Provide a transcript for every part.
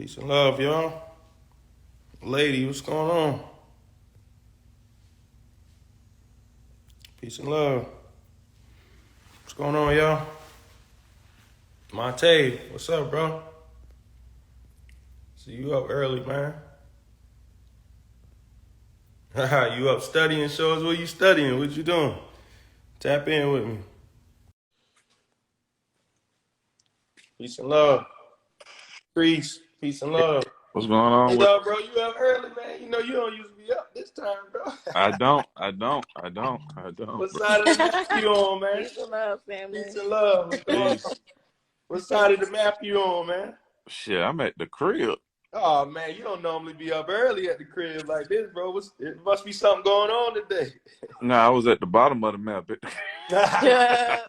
Peace and love, y'all. Lady, what's going on? Peace and love. What's going on, y'all? Monte, what's up, bro? See you up early, man. You up studying? Show us what you studying. What you doing? Tap in with me. Peace and love. Peace and love. What's going on Hey, with? dog, bro, you up early, man. You know you don't usually be up this time, bro. I don't, What bro. side of the map you on, man? Peace and love, family. Peace and love. What's going on? Peace. What side of the map you on, man? Shit, I'm at the crib. Oh man, you don't normally be up early at the crib like this, bro. It must be something going on today. No, I was at the bottom of the map. Yeah.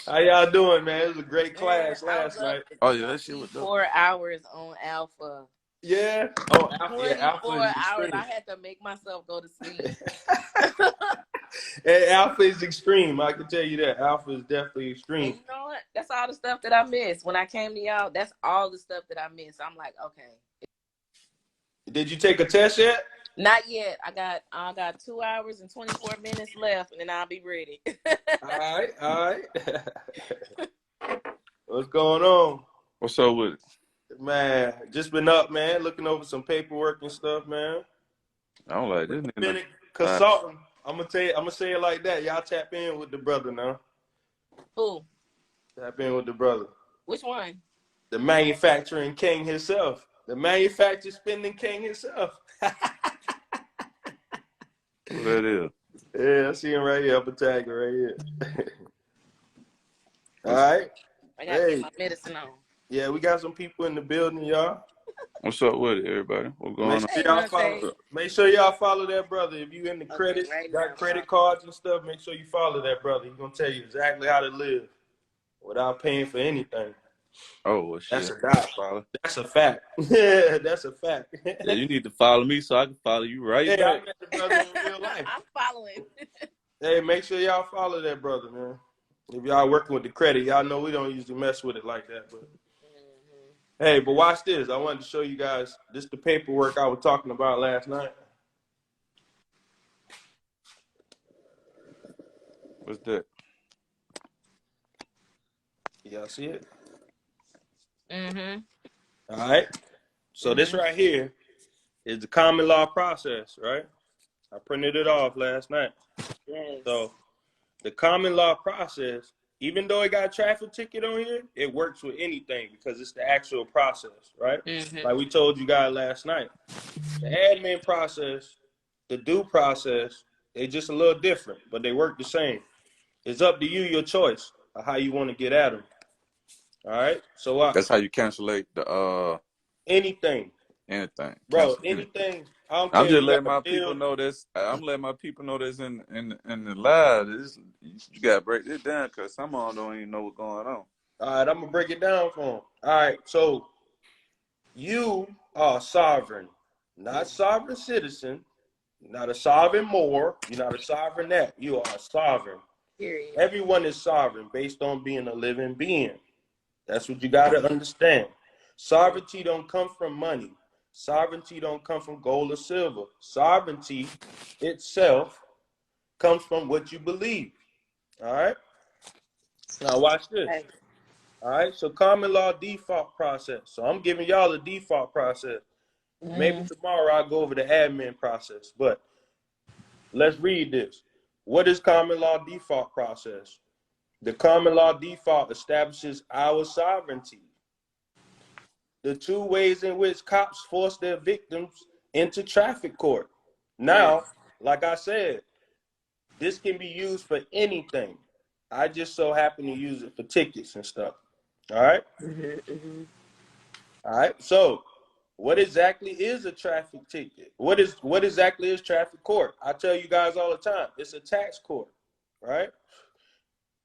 How y'all doing, man? It was a great class Man, I last was night. up Oh yeah, that shit was dope. 24 hours on Alpha. Yeah. Oh, Alpha 24 is hours. extreme. I had to make myself go to sleep. Hey, Alpha is extreme. I can tell you that. Alpha is definitely And extreme. you know what? That's all the stuff that I missed. When I came to y'all, that's all the stuff that I missed. I'm like, okay. Did you take a test yet? Not yet. I got 2 hours and 24 minutes left, and then I'll be ready. All right. What's going on? What's up with it? Man, just been up, man, looking over some paperwork and stuff, man. I don't like this Been nigga. consulting. I'm gonna say it like that. Y'all tap in with the brother now. Who? Tap in with the brother. Which one? The manufacturing king himself. The manufacturer spending king himself. Who that is? Yeah, I see him right here. I'm gonna tag it right here. All right. I gotta get my medicine on. Yeah, we got some people in the building, y'all. What's up with it, everybody? What's going on? Make sure y'all follow that brother. If you in the credit, right got now, credit cards and stuff, make sure you follow that brother. He's gonna tell you exactly how to live without paying for anything. Oh well, That's shit. a fact. Follow. That's a fact. Yeah, that's a fact. Yeah, you need to follow me so I can follow you right Yeah, I back. met the brother in real life. I'm following. Hey, make sure y'all follow that brother, man. If y'all working with the credit, y'all know we don't usually mess with it like that. But hey, but watch this. I wanted to show you guys this the paperwork I was talking about last night. What's that? Y'all see it? Mm-hmm. All right. So this right here is the common law process, right? I printed it off last night. Yes. So the common law process, even though it got a traffic ticket on here, it works with anything because it's the actual process, right? Like we told you guys last night. The admin process, the due process, they just a little different, but they work the same. It's up to you, your choice of how you want to get at them. All right? So That's how you cancellate the anything. anything. Bro, Cancel anything. I don't I'm care if just you letting got a my bill. people know this. I'm letting my people know this in the live. You gotta break this down because some of them don't even know what's going on. All right, I'm going to break it down for them. All right, so you are sovereign, not sovereign citizen, not a sovereign Moor, you're not a sovereign that. You are a sovereign. Period. Everyone is sovereign based on being a living being. That's what you got to understand. Sovereignty don't come from money. Sovereignty don't come from gold or silver. Sovereignty itself comes from what you believe. All right? Now watch this. Hey. All right? So common law default process. So I'm giving y'all the default process. Maybe tomorrow I'll go over the admin process. But let's read this. What is common law default process? The common law default establishes our sovereignty. The two ways in which cops force their victims into traffic court. Now, like I said, this can be used for anything. I just so happen to use it for tickets and stuff. All right? All right. So, what exactly is a traffic ticket? What exactly is traffic court? I tell you guys all the time, it's a tax court, right?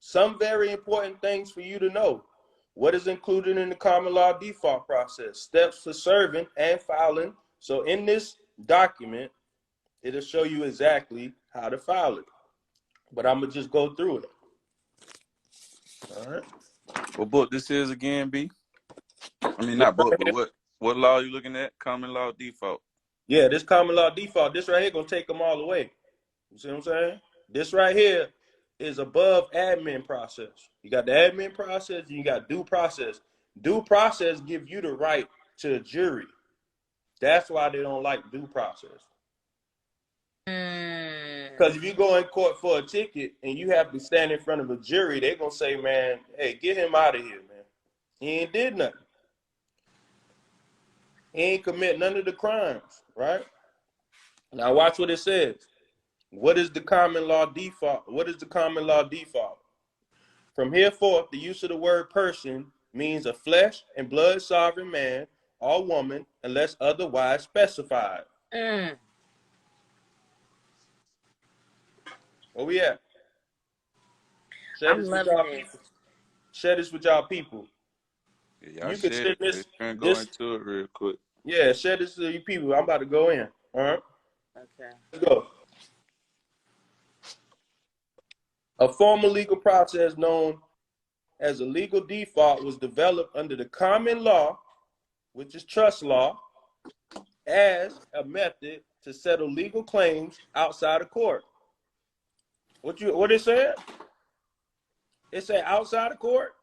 Some very important things for you to know. What is included in the common law default process? Steps for serving and filing. So in this document, it'll show you exactly how to file it. But I'm going to just go through it. All right. What book this is again, B? I mean, This not right book, but here, what law are you looking at? Common law default. yeah, this common law default, this right here gonna take them all away. You see what I'm saying? This right here is above admin process. You got the admin process, and you got due process. Due process give you the right to a jury. That's why they don't like due process. Because if you go in court for a ticket and you have to stand in front of a jury, they're gonna say, man, hey, get him out of here, man. He ain't did nothing. He ain't commit none of the crimes, right? Now watch what it says. What is the common law default? What is the common law default? From here forth, the use of the word person means a flesh and blood sovereign man or woman, unless otherwise specified. Where we at? Share I'm this with loving y'all this. people. Share this with y'all people. Yeah, y'all You can share send it. We're gonna go this, into it real quick. yeah, share this to you people. I'm about to go in. All right, Okay. let's go. A formal legal process known as a legal default was developed under the common law, which is trust law, as a method to settle legal claims outside of court. What it said? It said outside of court?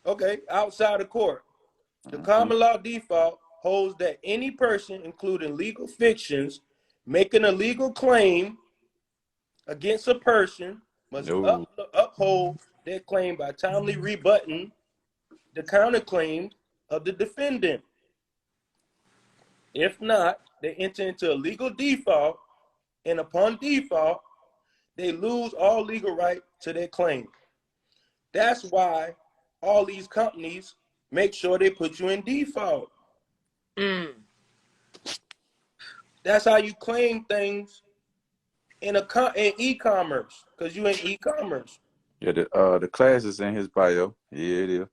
Okay, outside of court. The common law default holds that any person, including legal fictions, making a legal claim against a person must No. uphold their claim by timely rebutting the counterclaim of the defendant. If not, they enter into a legal default, and upon default, they lose all legal right to their claim. That's why all these companies make sure they put you in default. That's how you claim things in e-commerce, because you in e-commerce. Yeah, the class is in his bio. Yeah, it is.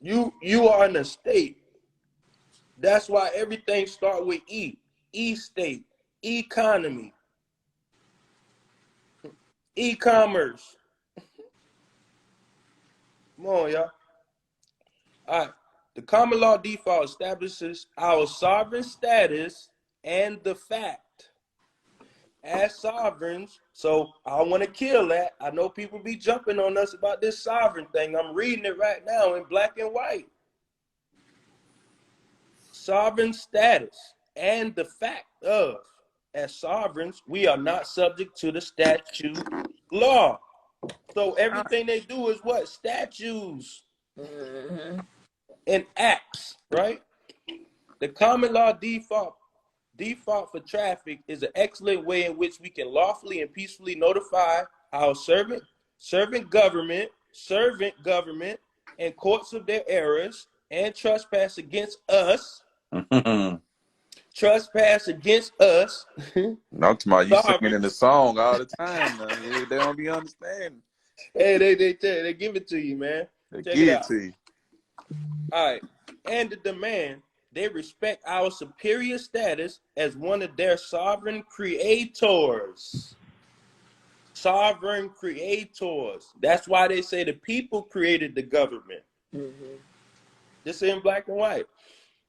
You are an estate. That's why everything start with E. E-state, economy, e-commerce. Come on, y'all. All right. The common law default establishes our sovereign status and the fact as sovereigns. So I want to kill that. I know people be jumping on us about this sovereign thing. I'm reading it right now in black and white. Sovereign status and the fact of, as sovereigns, we are not subject to the statute law. So everything they do is what? Statutes and acts, right? The common law default for traffic is an excellent way in which we can lawfully and peacefully notify our servant government, and courts of their errors and trespass against us. Trespass against us. I'm talking about you singing in the Sovereigns. song all the time now. Yeah, they don't be understanding. Hey, they give it to you, man. They Check it give it out. to you. All right. And the demand, they respect our superior status as one of their sovereign creators. Sovereign creators. That's why they say the people created the government. This is in black and white.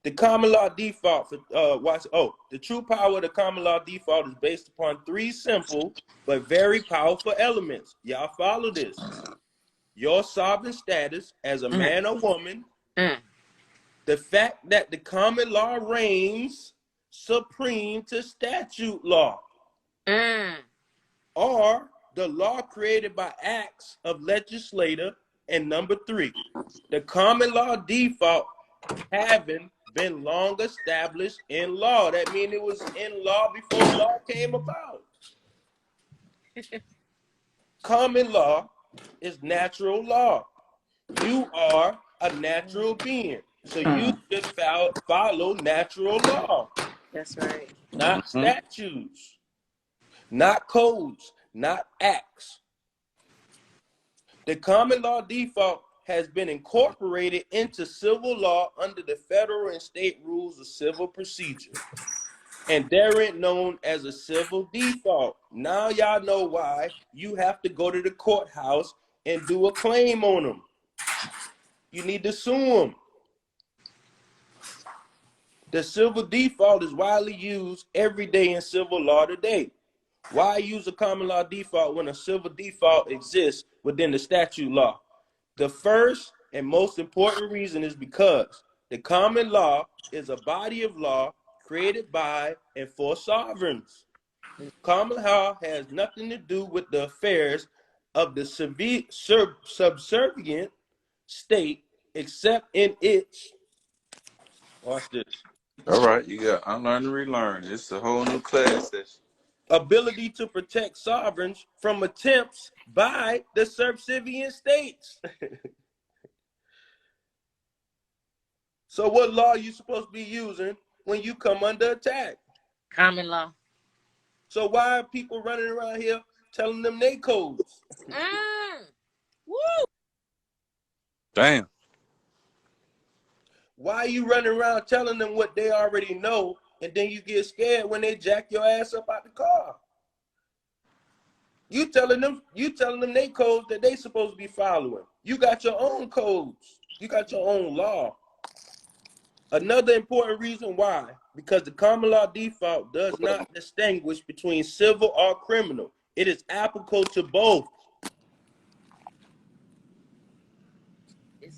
The common law default for the true power of the common law default is based upon three simple but very powerful elements. Y'all follow this. Your sovereign status as a man or woman, the fact that the common law reigns supreme to statute law, or the law created by acts of legislator, and number three, the common law default having been long established in law. That means it was in law before law came about. Common law is natural law. You are a natural being. So you just follow natural law. That's right. Not statutes, not codes, not acts. The common law default has been incorporated into civil law under the federal and state rules of civil procedure, and therein known as a civil default. Now y'all know why you have to go to the courthouse and do a claim on them. You need to sue them. The civil default is widely used every day in civil law today. Why use a common law default when a civil default exists within the statute law? The first and most important reason is because the common law is a body of law created by and for sovereigns. Common law has nothing to do with the affairs of the subservient state except in its, watch this, All right, you got unlearn and relearn. It's a whole new class session. ability to protect sovereigns from attempts by the subservient states. So what law are you supposed to be using when you come under attack? Common law. So why are people running around here telling them they codes? Woo! Damn. Why are you running around telling them what they already know, and then you get scared when they jack your ass up out the car? You telling them they codes that they supposed to be following. You got your own codes. You got your own law. Another important reason why, because the common law default does not distinguish between civil or criminal. It is applicable to both.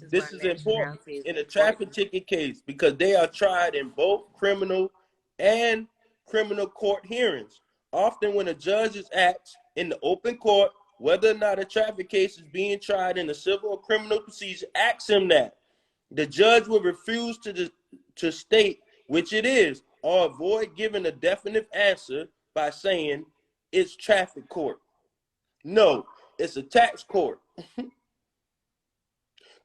This is important in a traffic ticket case because they are tried in both criminal and criminal court hearings. Often when a judge acts in the open court, whether or not a traffic case is being tried in a civil or criminal procedure, asks him that. The judge will refuse to state which it is or avoid giving a definite answer by saying it's traffic court. No, it's a tax court.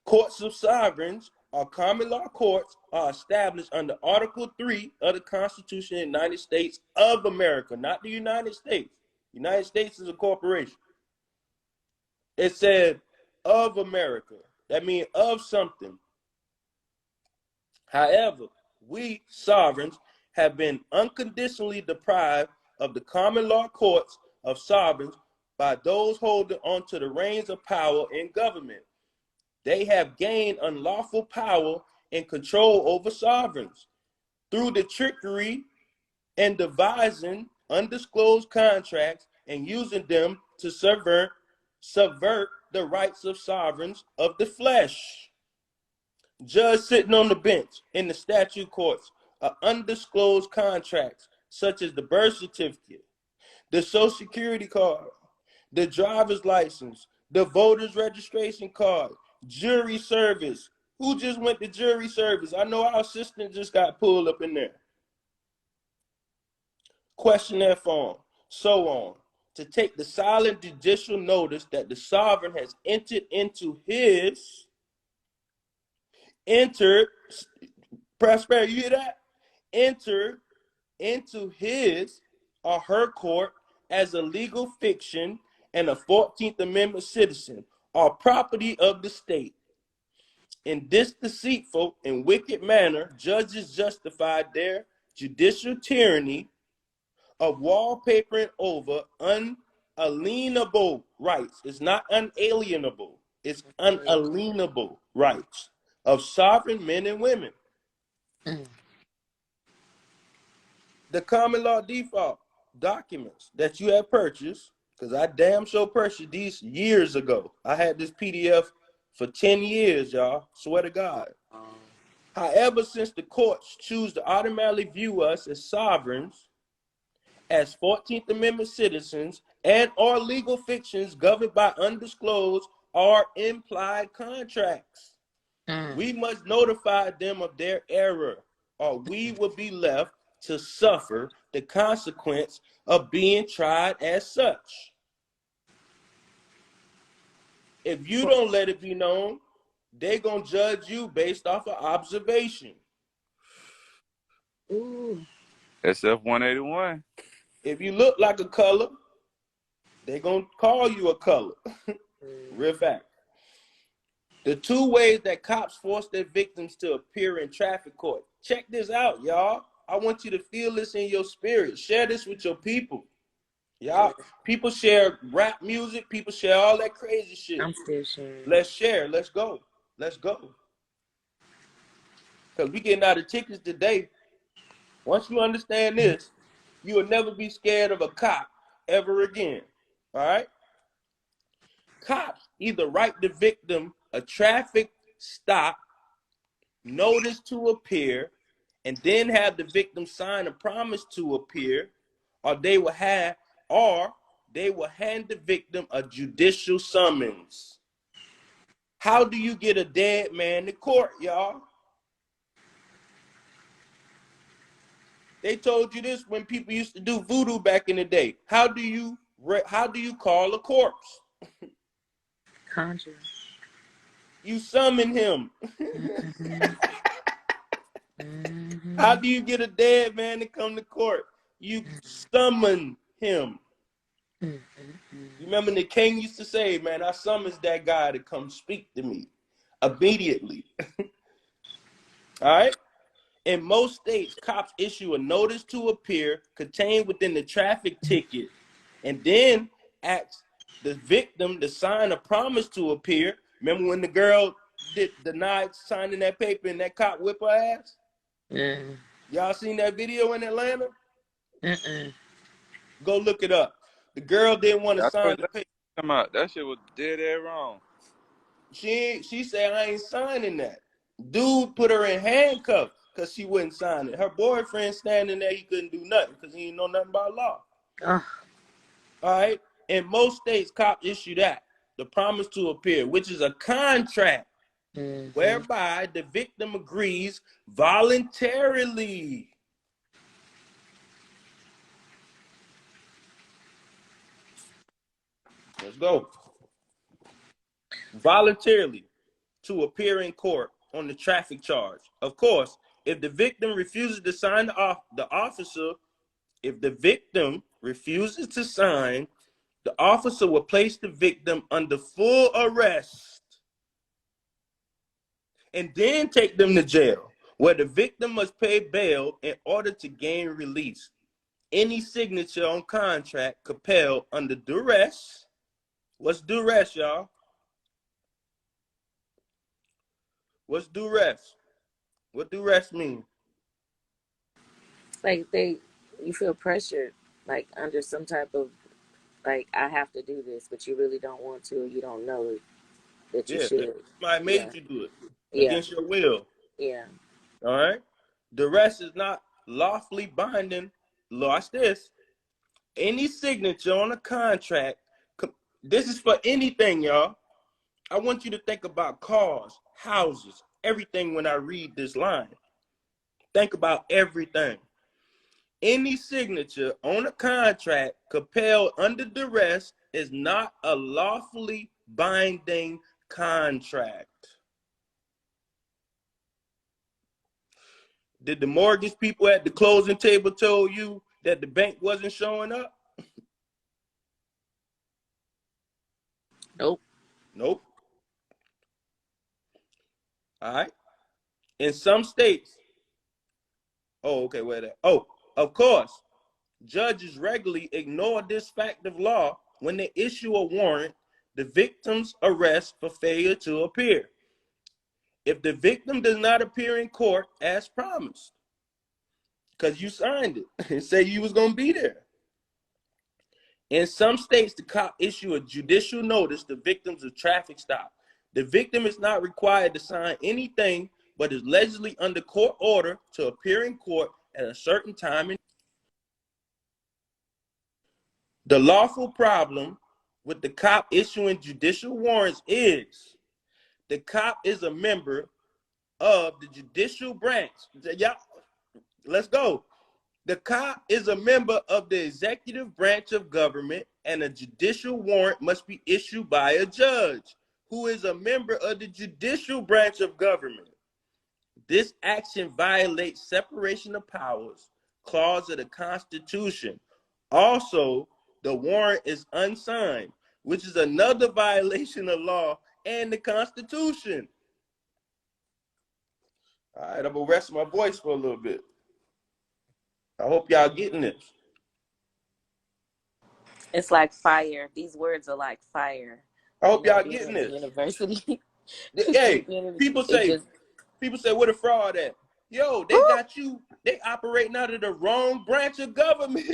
Courts of sovereigns or common law courts are established under Article 3 of the Constitution of the United States of America, not the United States. The United States is a corporation. It said of America. That means of something. However, we sovereigns have been unconditionally deprived of the common law courts of sovereigns by those holding onto the reins of power in government. They have gained unlawful power and control over sovereigns through the trickery and devising undisclosed contracts and using them to subvert the rights of sovereigns of the flesh. Judge sitting on the bench in the statute courts are undisclosed contracts such as the birth certificate, the social security card, the driver's license, the voter's registration card, jury service. Who just went to jury service? I know our assistant just got pulled up in there. Questionnaire form, so on. To take the silent judicial notice that the sovereign has prosperity, you hear that? Entered into his or her court as a legal fiction and a 14th Amendment citizen or property of the state. In this deceitful and wicked manner, judges justified their judicial tyranny of wallpapering over unalienable rights. It's not unalienable. It's unalienable rights of sovereign men and women. The common law default documents that you have purchased, because I damn sure purchased these years ago. I had this PDF for 10 years, y'all. Swear to God. However, since the courts choose to automatically view us as sovereigns, as 14th Amendment citizens, and or legal fictions governed by undisclosed or implied contracts, we must notify them of their error, or we will be left to suffer the consequence of being tried as such. If you don't let it be known, they're going to judge you based off of observation. SF 181. If you look like a color, they're going to call you a color. Real fact. The two ways that cops force their victims to appear in traffic court. Check this out, y'all. I want you to feel this in your spirit. Share this with your people. Y'all, people share rap music. People share all that crazy shit. I'm still sharing. Let's share. Let's go. Let's go. Because we getting out of tickets today. Once you understand this, you will never be scared of a cop ever again. All right? Cops either write the victim a traffic stop, notice to appear, and then have the victim sign a promise to appear, or they will hand the victim a judicial summons. How do you get a dead man to court, y'all? They told you this when people used to do voodoo back in the day. How do you call a corpse? Conjure. You summon him. Mm-hmm. Mm-hmm. How do you get a dead man to come to court? You summon him. Mm-hmm. You remember the king used to say, man, I summons that guy to come speak to me immediately. All right? In most states, cops issue a notice to appear contained within the traffic ticket and then ask the victim to sign a promise to appear. Remember when the girl denied signing that paper and that cop whipped her ass? Mm. Y'all seen that video in Atlanta? Mm-mm. Go look it up. The girl didn't want to I know sign the that paper. come out. That shit was dead ass wrong. She said, I ain't signing that. Dude put her in handcuffs because she wouldn't sign it. Her boyfriend standing there, he couldn't do nothing because he didn't know nothing about law. Oh. All right? In most states, cops issue that, the promise to appear, which is a contract Mm-hmm. whereby the victim agrees voluntarily. Let's go. Voluntarily to appear in court on the traffic charge. Of course, if the victim refuses to sign the officer, if the victim refuses to sign, the officer will place the victim under full arrest and then take them to jail, where the victim must pay bail in order to gain release. Any signature on contract compelled under duress. What's duress, y'all? What's duress? What duress mean? Like you feel pressured, like under some type of, like, I have to do this, but you really don't want to, or you don't know that you Yeah, should. somebody Yeah. made you do it Yeah. against your will. Yeah. All right. Duress is not lawfully binding. Watch this. Any signature on a contract. This is for anything, y'all. I want you to think about cars, houses, everything when I read this line. Think about everything. Any signature on a contract compelled under duress is not a lawfully binding contract. Did the mortgage people at the closing table tell you that the bank wasn't showing up? Nope. Nope. All right. In some states, of course, judges regularly ignore this fact of law when they issue a warrant, the victim's arrest for failure to appear. If the victim does not appear in court as promised, because you signed it and say you was going to be there. In some states, the cop issue a judicial notice to victims of traffic stop. The victim is not required to sign anything, but is allegedly under court order to appear in court at a certain time. The lawful problem with the cop issuing judicial warrants is the cop is a member of the judicial branch. Y'all, let's go. The cop is a member of the executive branch of government, and a judicial warrant must be issued by a judge who is a member of the judicial branch of government. This action violates separation of powers clause of the Constitution. Also, the warrant is unsigned, which is another violation of law and the Constitution. All right, I'm gonna rest my voice for a little bit. I hope y'all getting this. It's like fire. These words are like fire. I You hope know, y'all being getting in the this. university, Hey, being, people it say, just, where the fraud at? Yo, they whew, got you. They operating out of the wrong branch of government.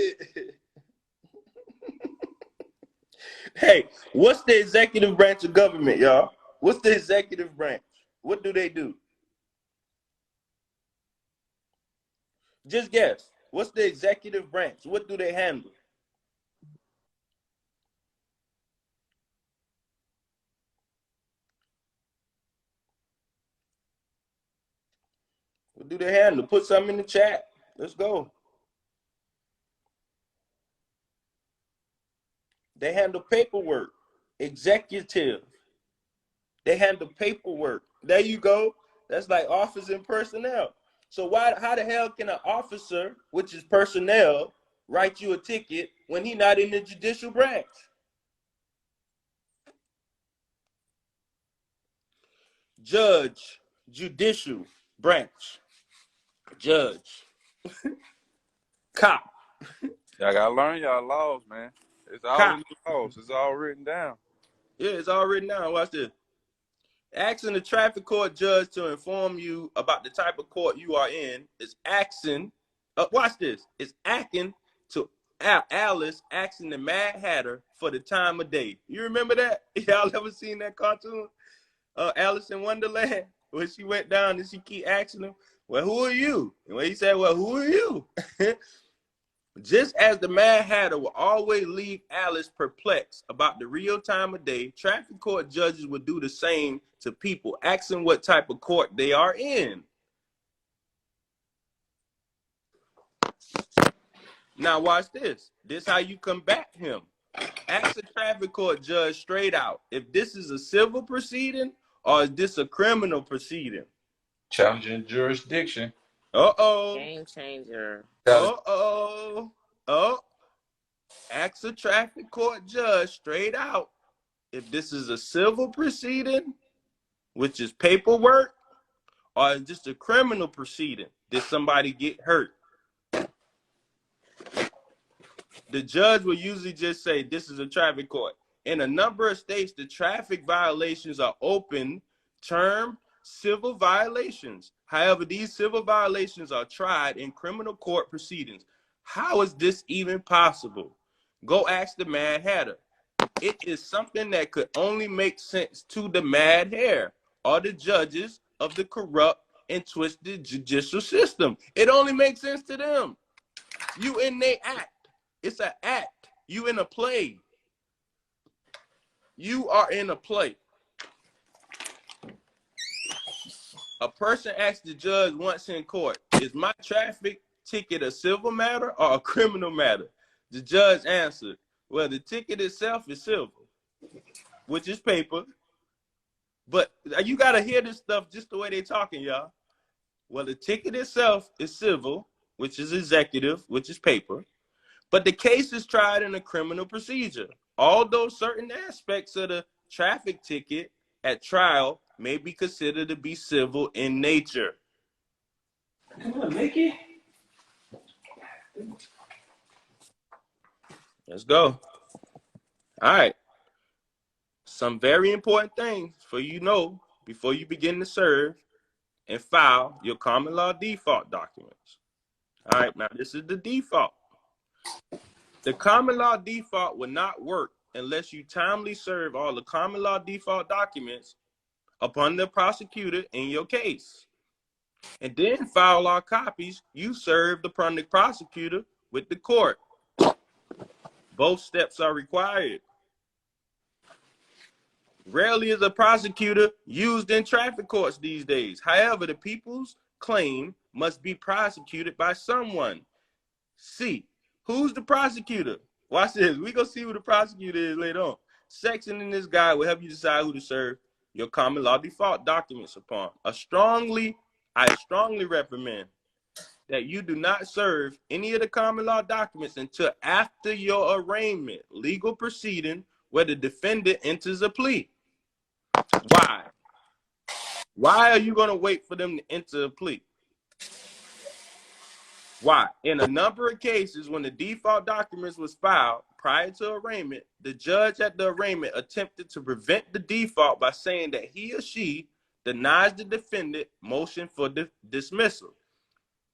Hey, what's the executive branch of government, y'all? What's the executive branch? What do they do? Just guess. What's the executive branch? What do they handle? What do they handle? Put something in the chat. Let's go. They handle paperwork. Executive. They handle paperwork. There you go. That's like office and personnel. So how the hell can an officer, which is personnel, write you a ticket when he not in the judicial branch? Judge, judicial branch, judge, cop, Y'all gotta learn y'all laws, man. It's all cop. in the laws. It's all written down. Yeah, it's all written down. Watch this. Asking the traffic court judge to inform you about the type of court you are in is asking. Watch this. It's acting to Alice asking the Mad Hatter for the time of day. You remember that? Y'all ever seen that cartoon? Alice in Wonderland, when she went down and she keep asking him, "Well, who are you?" And when he said, "Well, who are you?" Just as the Mad Hatter will always leave Alice perplexed about the real time of day, traffic court judges would do the same to people, asking what type of court they are in. Now watch this. This how you combat him. Ask the traffic court judge straight out if this is a civil proceeding or is this a criminal proceeding. Challenging jurisdiction. Uh-oh. game changer. Uh-oh. Oh. Ask the traffic court judge straight out if this is a civil proceeding, which is paperwork, or is this a criminal proceeding? Did somebody get hurt? The judge will usually just say, this is a traffic court. In a number of states, the traffic violations are open term civil violations. However, these civil violations are tried in criminal court proceedings. How is this even possible? Go ask the Mad Hatter. It is something that could only make sense to the Mad Hatter or the judges of the corrupt and twisted judicial system. It only makes sense to them. You in they act. It's an act. You in a play. You are in a play. A person asked the judge once in court, is my traffic ticket a civil matter or a criminal matter? The judge answered, well, the ticket itself is civil, which is paper. But you got to hear this stuff just the way they're talking, y'all. Well, the ticket itself is civil, which is executive, which is paper. But the case is tried in a criminal procedure. Although certain aspects of the traffic ticket at trial may be considered to be civil in nature. Come on, Mickey. Let's go. All right. Some very important things for you to know before you begin to serve and file your common law default documents. All right, now this is the default. The common law default will not work unless you timely serve all the common law default documents upon the prosecutor in your case. And then file all copies you served upon the prosecutor with the court. Both steps are required. Rarely is a prosecutor used in traffic courts these days. However, the people's claim must be prosecuted by someone. C, who's the prosecutor? Watch this. We're going to see who the prosecutor is later on. Section in this guide will help you decide who to serve your common law default documents upon. I strongly recommend that you do not serve any of the common law documents until after your arraignment, legal proceeding where the defendant enters a plea. Why? Why are you going to wait for them to enter a plea? Why? In a number of cases, when the default documents was filed prior to arraignment, the judge at the arraignment attempted to prevent the default by saying that he or she denies the defendant motion for dismissal.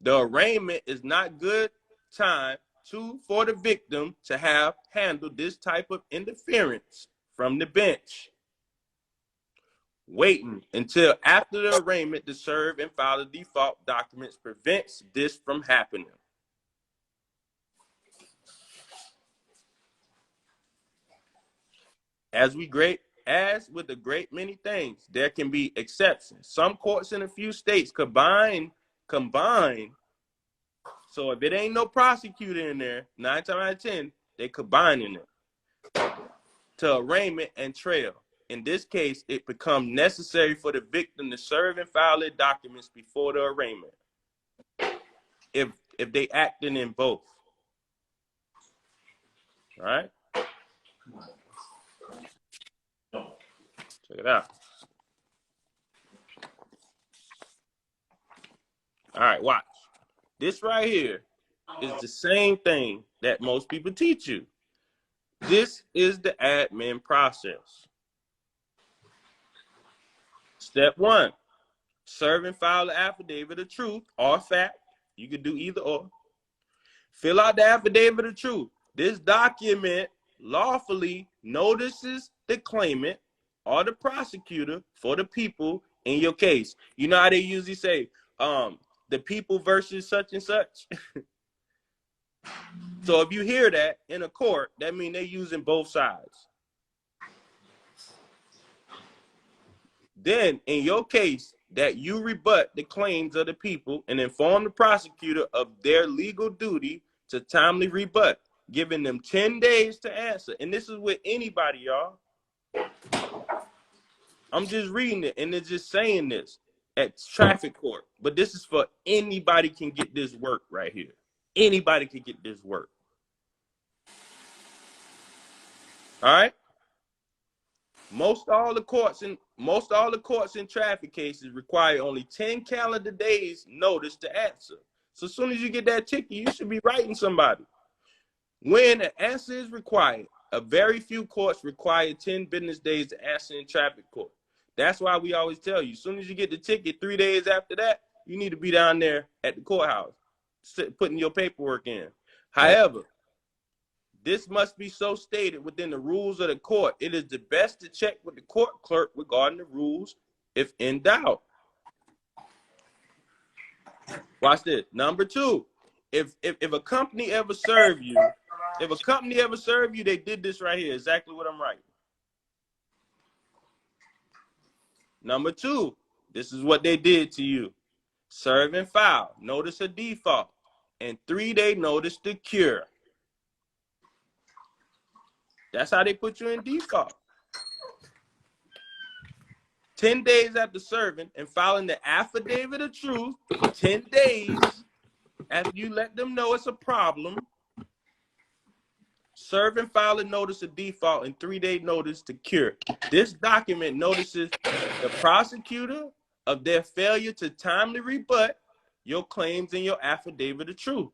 The arraignment is not good time for the victim to have handled this type of interference from the bench. Waiting until after the arraignment to serve and file the default documents prevents this from happening. As with a great many things, there can be exceptions. Some courts in a few states combine. So if it ain't no prosecutor in there, 9 times out of 10, they combining it to arraignment and trial. In this case, it becomes necessary for the victim to serve and file their documents before the arraignment. If they acting in both. All right? Check it out. All right, watch. This right here is the same thing that most people teach you. This is the admin process. Step 1, serve and file the affidavit of truth or fact. You could do either or. Fill out the affidavit of truth. This document lawfully notices the claimant or the prosecutor for the people in your case. You know how they usually say, the people versus such and such? So if you hear that in a court, that means they're using both sides. Then, in your case, that you rebut the claims of the people and inform the prosecutor of their legal duty to timely rebut, giving them 10 days to answer. And this is with anybody, y'all. I'm just reading it, and it's just saying this at traffic court. But this is for anybody can get this work right here. Anybody can get this work. All right? Most all the courts in traffic cases require only 10 calendar days notice to answer. So as soon as you get that ticket, you should be writing somebody. When an answer is required, a very few courts require 10 business days to answer in traffic court. That's why we always tell you, as soon as you get the ticket, 3 days after that, you need to be down there at the courthouse, putting your paperwork in. However, this must be so stated within the rules of the court. It is the best to check with the court clerk regarding the rules if in doubt. Watch this. Number 2, if a company ever serve you, they did this right here, exactly what I'm writing. Number 2, this is what they did to you. Serve and file, notice of default, and 3-day notice to cure. That's how they put you in default. 10 days after serving and filing the affidavit of truth, 10 days after you let them know it's a problem, serve and file a notice of default and 3-day notice to cure. This document notices the prosecutor of their failure to timely rebut your claims in your affidavit of truth.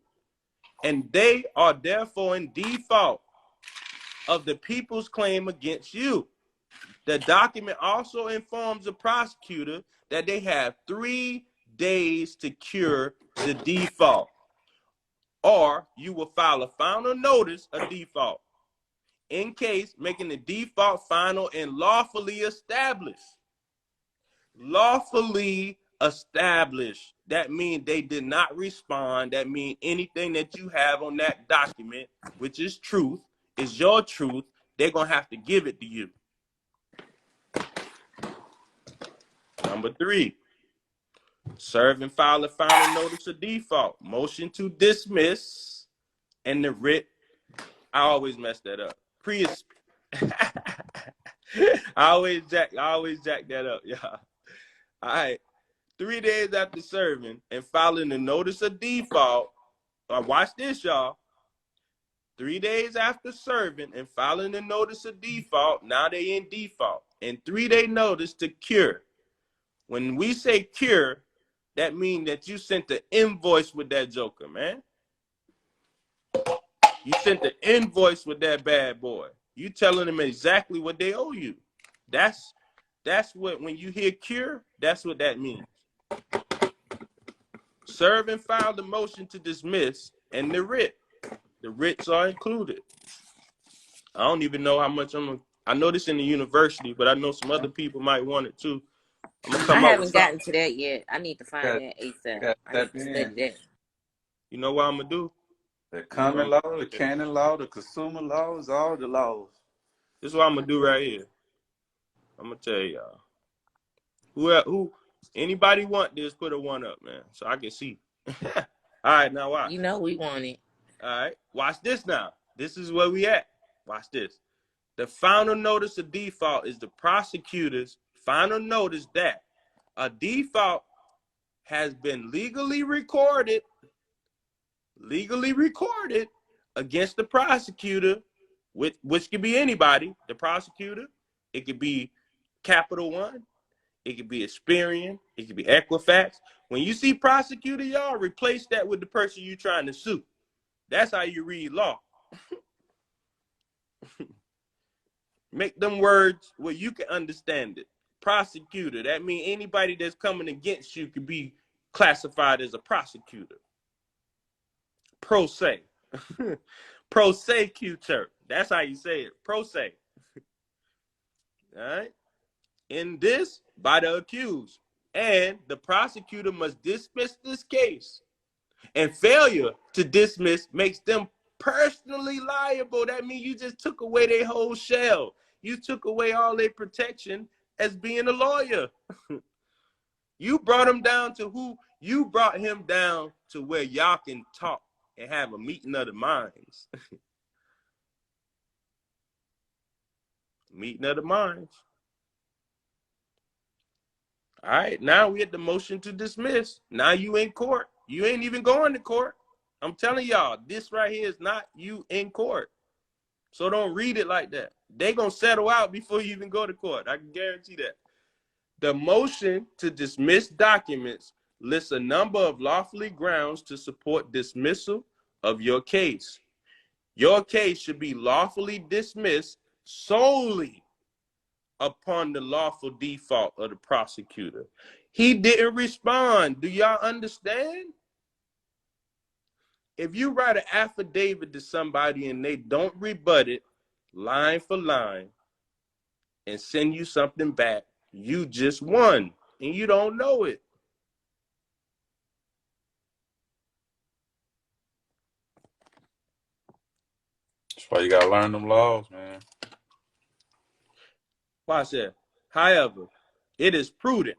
And they are therefore in default of the people's claim against you. The document also informs the prosecutor that they have 3 days to cure the default, or you will file a final notice of default in case making the default final and lawfully established. Lawfully established. That means they did not respond. That means anything that you have on that document, which is truth, is your truth, they're going to have to give it to you. Number 3, serve and file a final notice of default, motion to dismiss, and the writ. I always mess that up. I always jack that up, y'all. All right. 3 days after serving and filing the notice of default, watch this, y'all. 3 days after serving and filing the notice of default, now they in default, and 3-day notice to cure. When we say cure, that means that you sent the invoice with that joker, man. You sent the invoice with that bad boy. You telling them exactly what they owe you. That's what, when you hear cure, that's what that means. Serve and file the motion to dismiss and the writ. The writs are included. I don't even know how much I know this in the university, but I know some other people might want it too. I'm gonna I come up with haven't something. gotten to that yet. I need to find that ASAP. I need to study that. You know what I'm gonna do? The common law, the canon law, the consumer laws, all the laws. This is what I'm gonna do right here. I'm gonna tell y'all. Who anybody want this, put a 1 up, man, so I can see. All right, now watch. You know we want it. All right, watch this now. This is where we at. Watch this. The final notice of default is the prosecutor's final notice that a default has been legally recorded against the prosecutor, which could be anybody, the prosecutor. It could be Capital One. It could be Experian. It could be Equifax. When you see prosecutor, y'all, replace that with the person you're trying to sue. That's how you read law. Make them words where you can understand it. Prosecutor, that means anybody that's coming against you could be classified as a prosecutor. Pro se. Prosecutor. That's how you say it. Pro se. All right. In this, by the accused. And the prosecutor must dismiss this case. And failure to dismiss makes them personally liable. That means you just took away their whole shell. You took away all their protection as being a lawyer. You brought him down to who? You brought him down to where y'all can talk and have a meeting of the minds. Meeting of the minds. All right, now we at the motion to dismiss. Now you in court. You ain't even going to court. I'm telling y'all, this right here is not you in court. So don't read it like that. They gonna settle out before you even go to court. I can guarantee that. The motion to dismiss documents lists a number of lawfully grounds to support dismissal of your case. Your case should be lawfully dismissed solely upon the lawful default of the prosecutor. He didn't respond. Do y'all understand? If you write an affidavit to somebody and they don't rebut it line for line and send you something back, you just won and you don't know it. That's why you gotta learn them laws, man. Watch that. However, it is prudent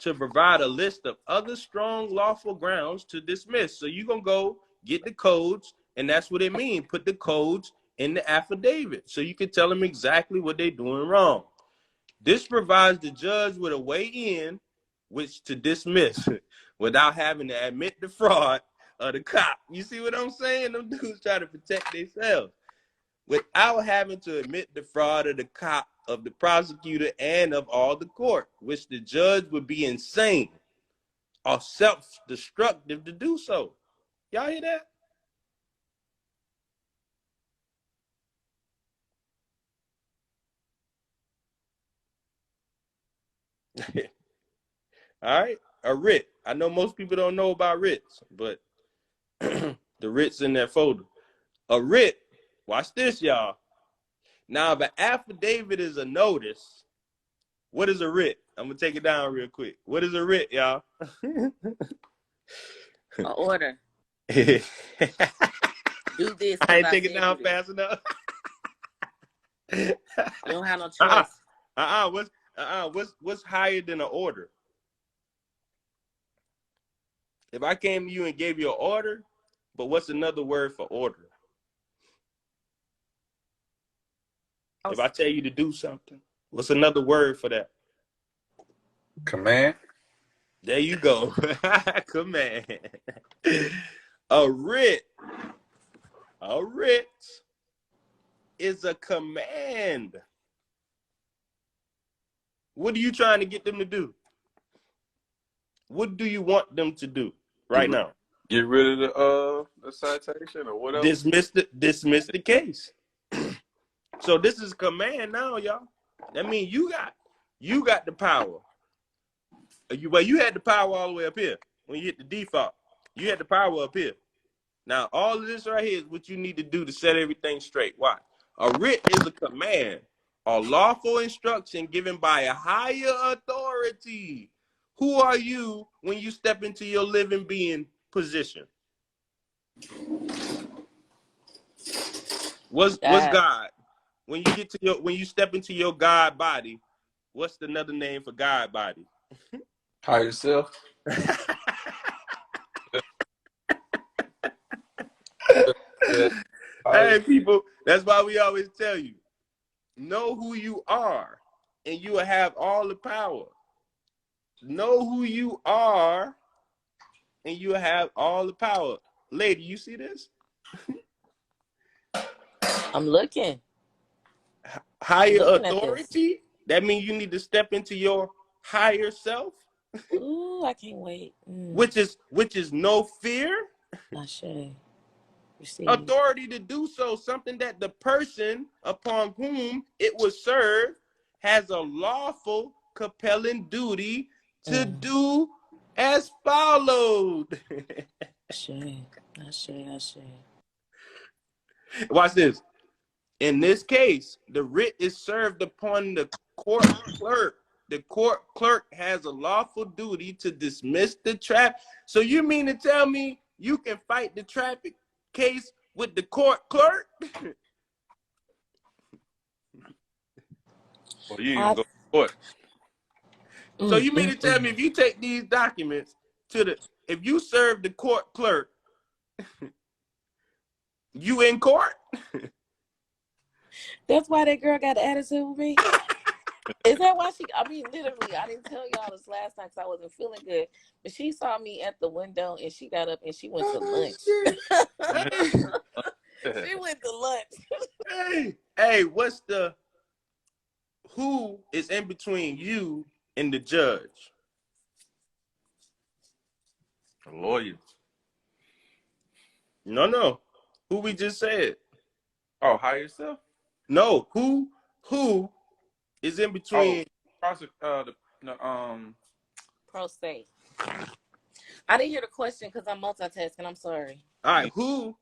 to provide a list of other strong lawful grounds to dismiss. So you're going to go get the codes, and that's what it means. Put the codes in the affidavit so you can tell them exactly what they're doing wrong. This provides the judge with a way in which to dismiss without having to admit the fraud of the cop. You see what I'm saying? Them dudes try to protect themselves without having to admit the fraud of the cop, of the prosecutor, and of all the court, which the judge would be insane or self-destructive to do so. Y'all hear that? All right, a writ. I know most people don't know about writs, but the writs in that folder. A writ, watch this, y'all. Now, if an affidavit is a notice, what is a writ? I'm going to take it down real quick. What is a writ, y'all? An order. Do this. I ain't take it down fast enough. You don't have no choice. What's higher than an order? If I came to you and gave you an order, but what's another word for order? If I tell you to do something, what's another word for that? Command. There you go. Command. A writ is a command. What are you trying to get them to do? what do you want them to do right now? Get rid of the citation or whatever. Dismiss the case. So this is command now, y'all. That means you got the power. You had the power all the way up here when you hit the default. You had the power up here. Now all of this right here is what you need to do to set everything straight. Why? A writ is a command, a lawful instruction given by a higher authority. Who are you when you step into your living being position? What's God? When you step into your God body, what's another name for God body? Higher self. Hey, people, that's why we always tell you, know who you are, and you will have all the power. Know who you are, and you will have all the power. Lady, you see this? I'm looking. Higher authority? That means you need to step into your higher self. Ooh, I can't wait. Which is no fear. I should receive Authority to do so, something that the person upon whom it was served has a lawful, compelling duty to do as followed. I should. Watch this. In this case, the writ is served upon the court clerk. The court clerk has a lawful duty to dismiss the traffic. So you mean to tell me you can fight the traffic case with the court clerk? Well, you ain't gonna go to court. So you mean to tell me if you take these documents if you serve the court clerk, you in court? That's why that girl got an attitude with me. Is that why literally, I didn't tell y'all this last time because I wasn't feeling good. But she saw me at the window and she got up and she went to lunch. She went to lunch. Hey, who is in between you and the judge? A lawyer. No. Who we just said? Oh, higher self? No, who is in between? Pro se. I didn't hear the question because I'm multitasking. I'm sorry. All right, who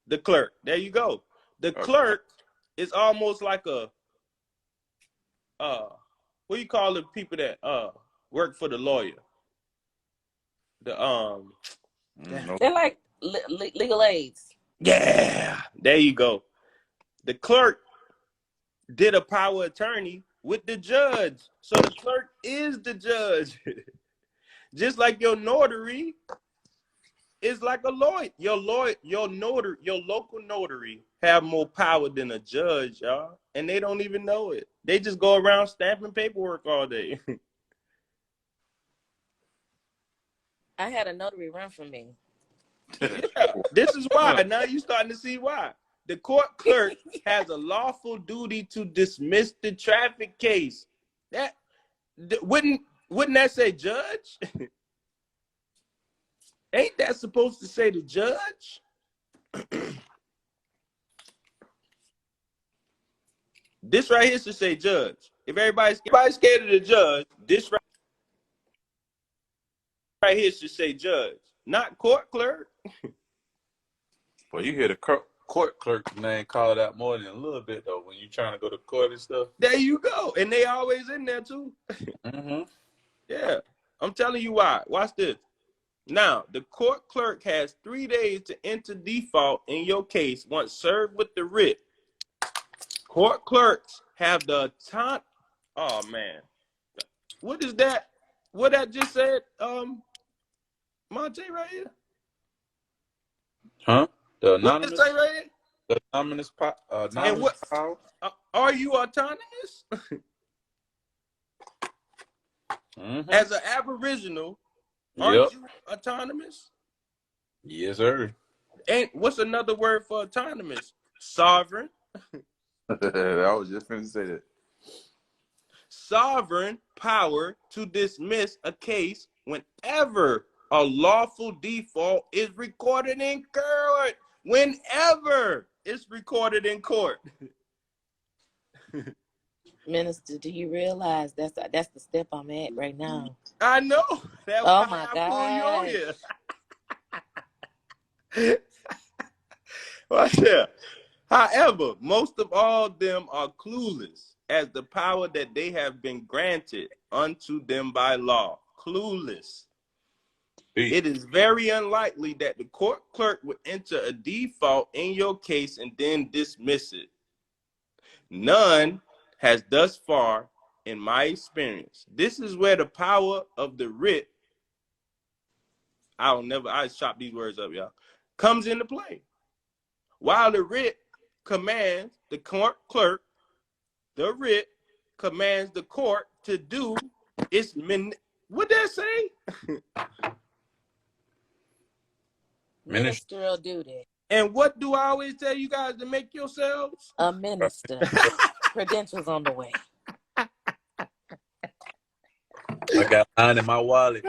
the clerk? There you go. The clerk is almost like a what do you call the people that work for the lawyer? They're like legal aids. Yeah, there you go. The clerk did a power attorney with the judge. So the clerk is the judge. Just like your notary is like a lawyer. Your local notary have more power than a judge, y'all. And they don't even know it. They just go around stamping paperwork all day. I had a notary run from me. Yeah, this is why. Now you starting to see why. The court clerk has a lawful duty to dismiss the traffic case. Wouldn't that say judge? Ain't that supposed to say the judge? This right here should say judge. If everybody's scared of the judge, this right here should say judge, not court clerk. Well, you hear the court clerk's name called out more than a little bit, though, when you're trying to go to court and stuff. There you go. And they always in there, too. Yeah. I'm telling you why. Watch this. Now, the court clerk has 3 days to enter default in your case once served with the writ. Court clerks have the time. Oh, man. What is that? What I just said, Monte right here? Huh? The anonymous? What did it say right here? The anonymous power? Are you autonomous? As an Aboriginal, aren't you autonomous? Yes, sir. And what's another word for autonomous? Sovereign. I was just going to say that. sovereign power to dismiss a case whenever a lawful default is recorded in court. Whenever it's recorded in court. Minister, do you realize that's the step I'm at right now? I know. That's Oh why my I pull you on gosh. here. Watch that. However, most of all them are clueless as the power that they have been granted unto them by law. Clueless. It is very unlikely that the court clerk would enter a default in your case and then dismiss it. None has thus far, in my experience. This is where the power of the writ, I chop these words up, y'all, comes into play. While the writ commands the court clerk, the writ commands the court to do its what did that say? Ministerial duty. And what do I always tell you guys to make yourselves? A minister. Credentials on the way. I got mine in my wallet.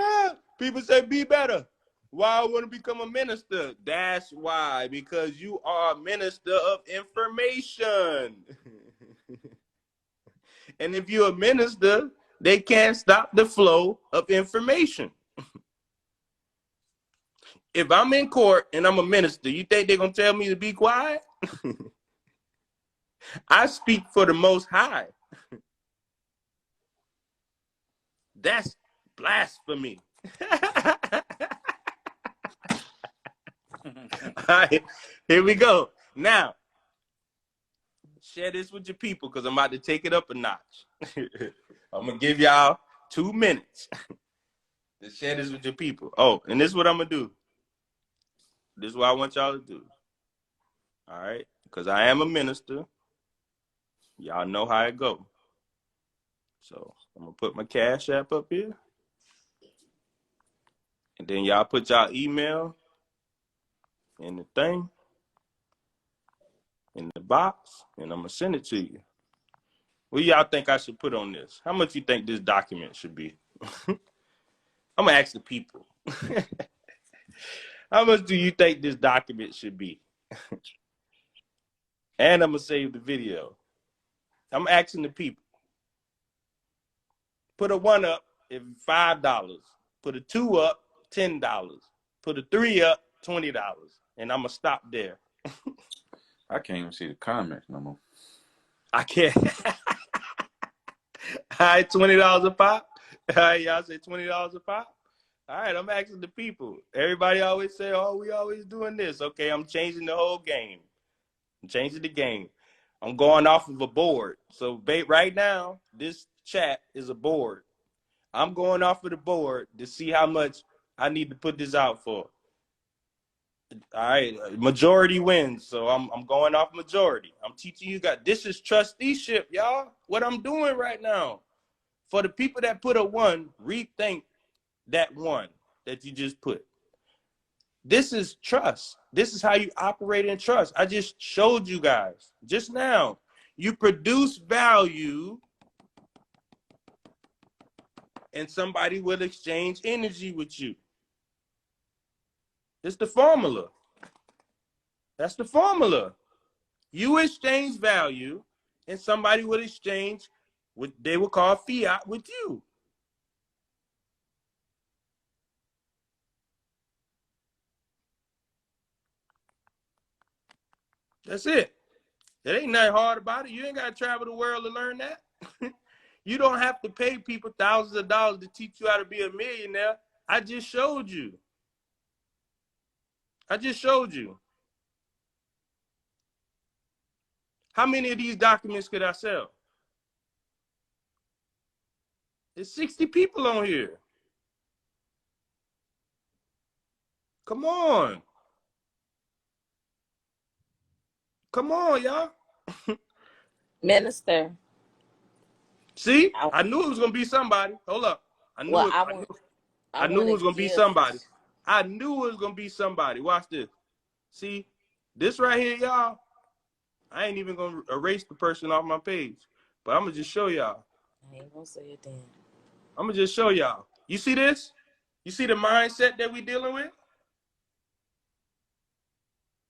People say be better. Why I want to become a minister? That's why, because you are a minister of information. And if you're a minister, they can't stop the flow of information. If I'm in court and I'm a minister, you think they're going to tell me to be quiet? I speak for the Most High. That's blasphemy. All right, here we go. Now, share this with your people because I'm about to take it up a notch. I'm going to give y'all 2 minutes to share this with your people. Oh, and this is what I'm going to do. This is what I want y'all to do. All right? Because I am a minister. Y'all know how it go. So I'm going to put my Cash App up here. And then y'all put y'all email in the thing, in the box, and I'm going to send it to you. What y'all think I should put on this? How much you think this document should be? I'm going to ask the people. How much do you think this document should be? And I'm going to save the video. I'm asking the people. Put a 1 up if $5. Put a 2 up, $10. Put a 3 up, $20. And I'm going to stop there. I can't even see the comments no more. I can't. All right, $20 a pop. All right, y'all say $20 a pop. All right, I'm asking the people. Everybody always say, oh, we always doing this. Okay, I'm changing the whole game. I'm changing the game. I'm going off of a board. So right now, this chat is a board. I'm going off of the board to see how much I need to put this out for. All right, majority wins. So I'm going off majority. I'm teaching you guys. This is trusteeship, y'all. What I'm doing right now. For the people that put a 1, rethink that 1 that you just put. This is trust. This is how you operate in trust. I just showed you guys just now. You produce value and somebody will exchange energy with you. It's the formula. That's the formula. You exchange value and somebody will exchange what they would call fiat with you. That's it. There ain't nothing hard about it. You ain't got to travel the world to learn that. You don't have to pay people thousands of dollars to teach you how to be a millionaire. I just showed you. How many of these documents could I sell? There's 60 people on here. Come on. Come on, y'all. Minister. See, I knew it was going to be somebody. Hold up. I knew it was going to be somebody. I knew it was going to be somebody. Watch this. See, this right here, y'all, I ain't even going to erase the person off my page. But I'm going to just show y'all. I ain't gonna say it then. I'm gonna just show y'all. You see this? You see the mindset that we dealing with?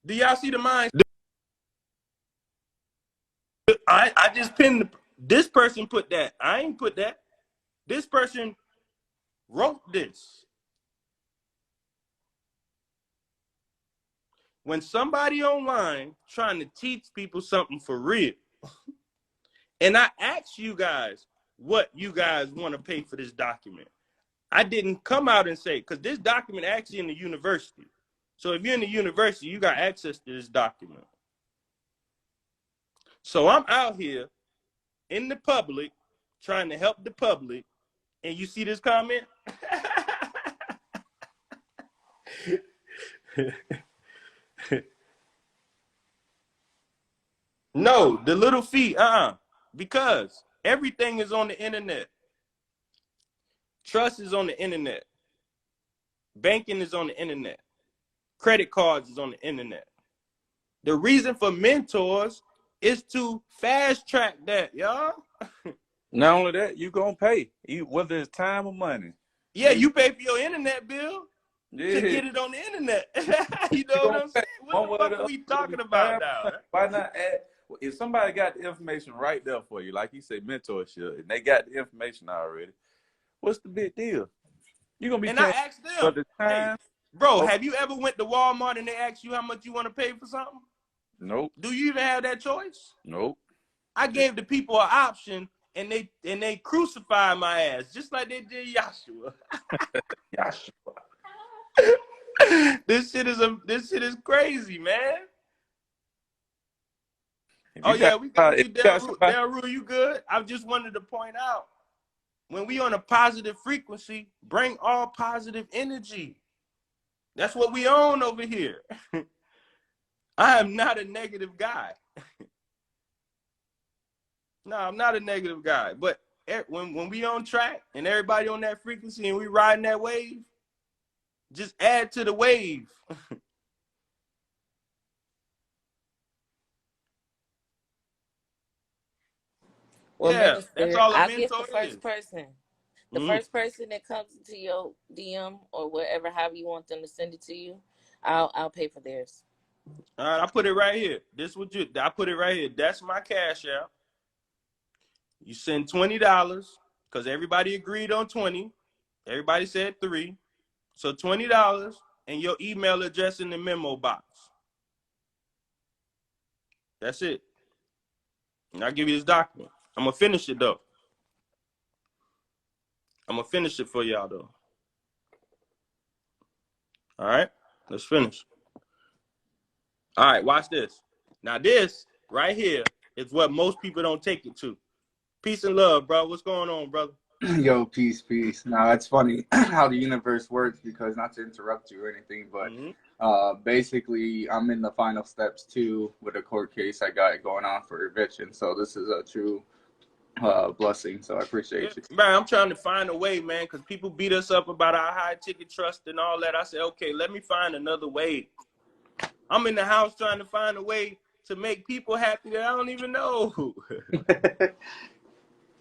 Do y'all see the mind? I just pinned this person put that. I ain't put that. This person wrote this. When somebody online trying to teach people something for real, and I asked you guys what you guys want to pay for this document. I didn't come out and say, because this document actually in the university. So if you're in the university, you got access to this document. So I'm out here in the public trying to help the public, and you see this comment? No, the little fee, because everything is on the internet. Trust is on the internet. Banking is on the internet. Credit cards is on the internet. The reason for mentors is to fast track that, y'all. Not only that, you gonna pay, whether it's time or money. Yeah, you pay for your internet bill to Yeah. get it on the internet. You know You what gonna I'm pay saying? one What way the or the fuck are other. we Whether talking it's about time now? or money. Why not add? If somebody got the information right there for you, like you say, mentorship, and they got the information already, what's the big deal? You're gonna be And I paying asked for them, the hey, time. bro, Oh, have you ever went to Walmart and they asked you how much you want to pay for something? nope, Do you even have that choice? nope. I gave the people an option, and they crucified my ass just like they did Joshua. Gosh, This shit is crazy, man. if Oh you yeah, got, we got if you, you got Del somebody, Del Rue. You good? I just wanted to point out, when we on a positive frequency, bring all positive energy. That's what we own over here. I am not a negative guy. No, I'm not a negative guy. But when we on track and everybody on that frequency and we riding that wave, just add to the wave. Well, Yeah, that's Minister, all a I'll get mentor the first is. person. The Mm-hmm. first person that comes into your DM or wherever, however you want them to send it to you, I'll pay for theirs. All right, I put it right here. I put it right here. That's my cash out. You send $20 because everybody agreed on 20. Everybody said 3. So $20 and your email address in the memo box. That's it. And I'll give you this document. I'm gonna finish it though. I'm gonna finish it for y'all though. All right, let's finish. All right, watch this. Now this right here is what most people don't take it to. Peace and love, bro. What's going on, brother? Yo, peace, peace. Now it's funny how the universe works, because not to interrupt you or anything, but basically I'm in the final steps too with a court case I got going on for eviction. So this is a true blessing. So I appreciate you. Man, I'm trying to find a way, man, because people beat us up about our high ticket trust and all that. I said, okay, let me find another way. I'm in the house trying to find a way to make people happy that I don't even know.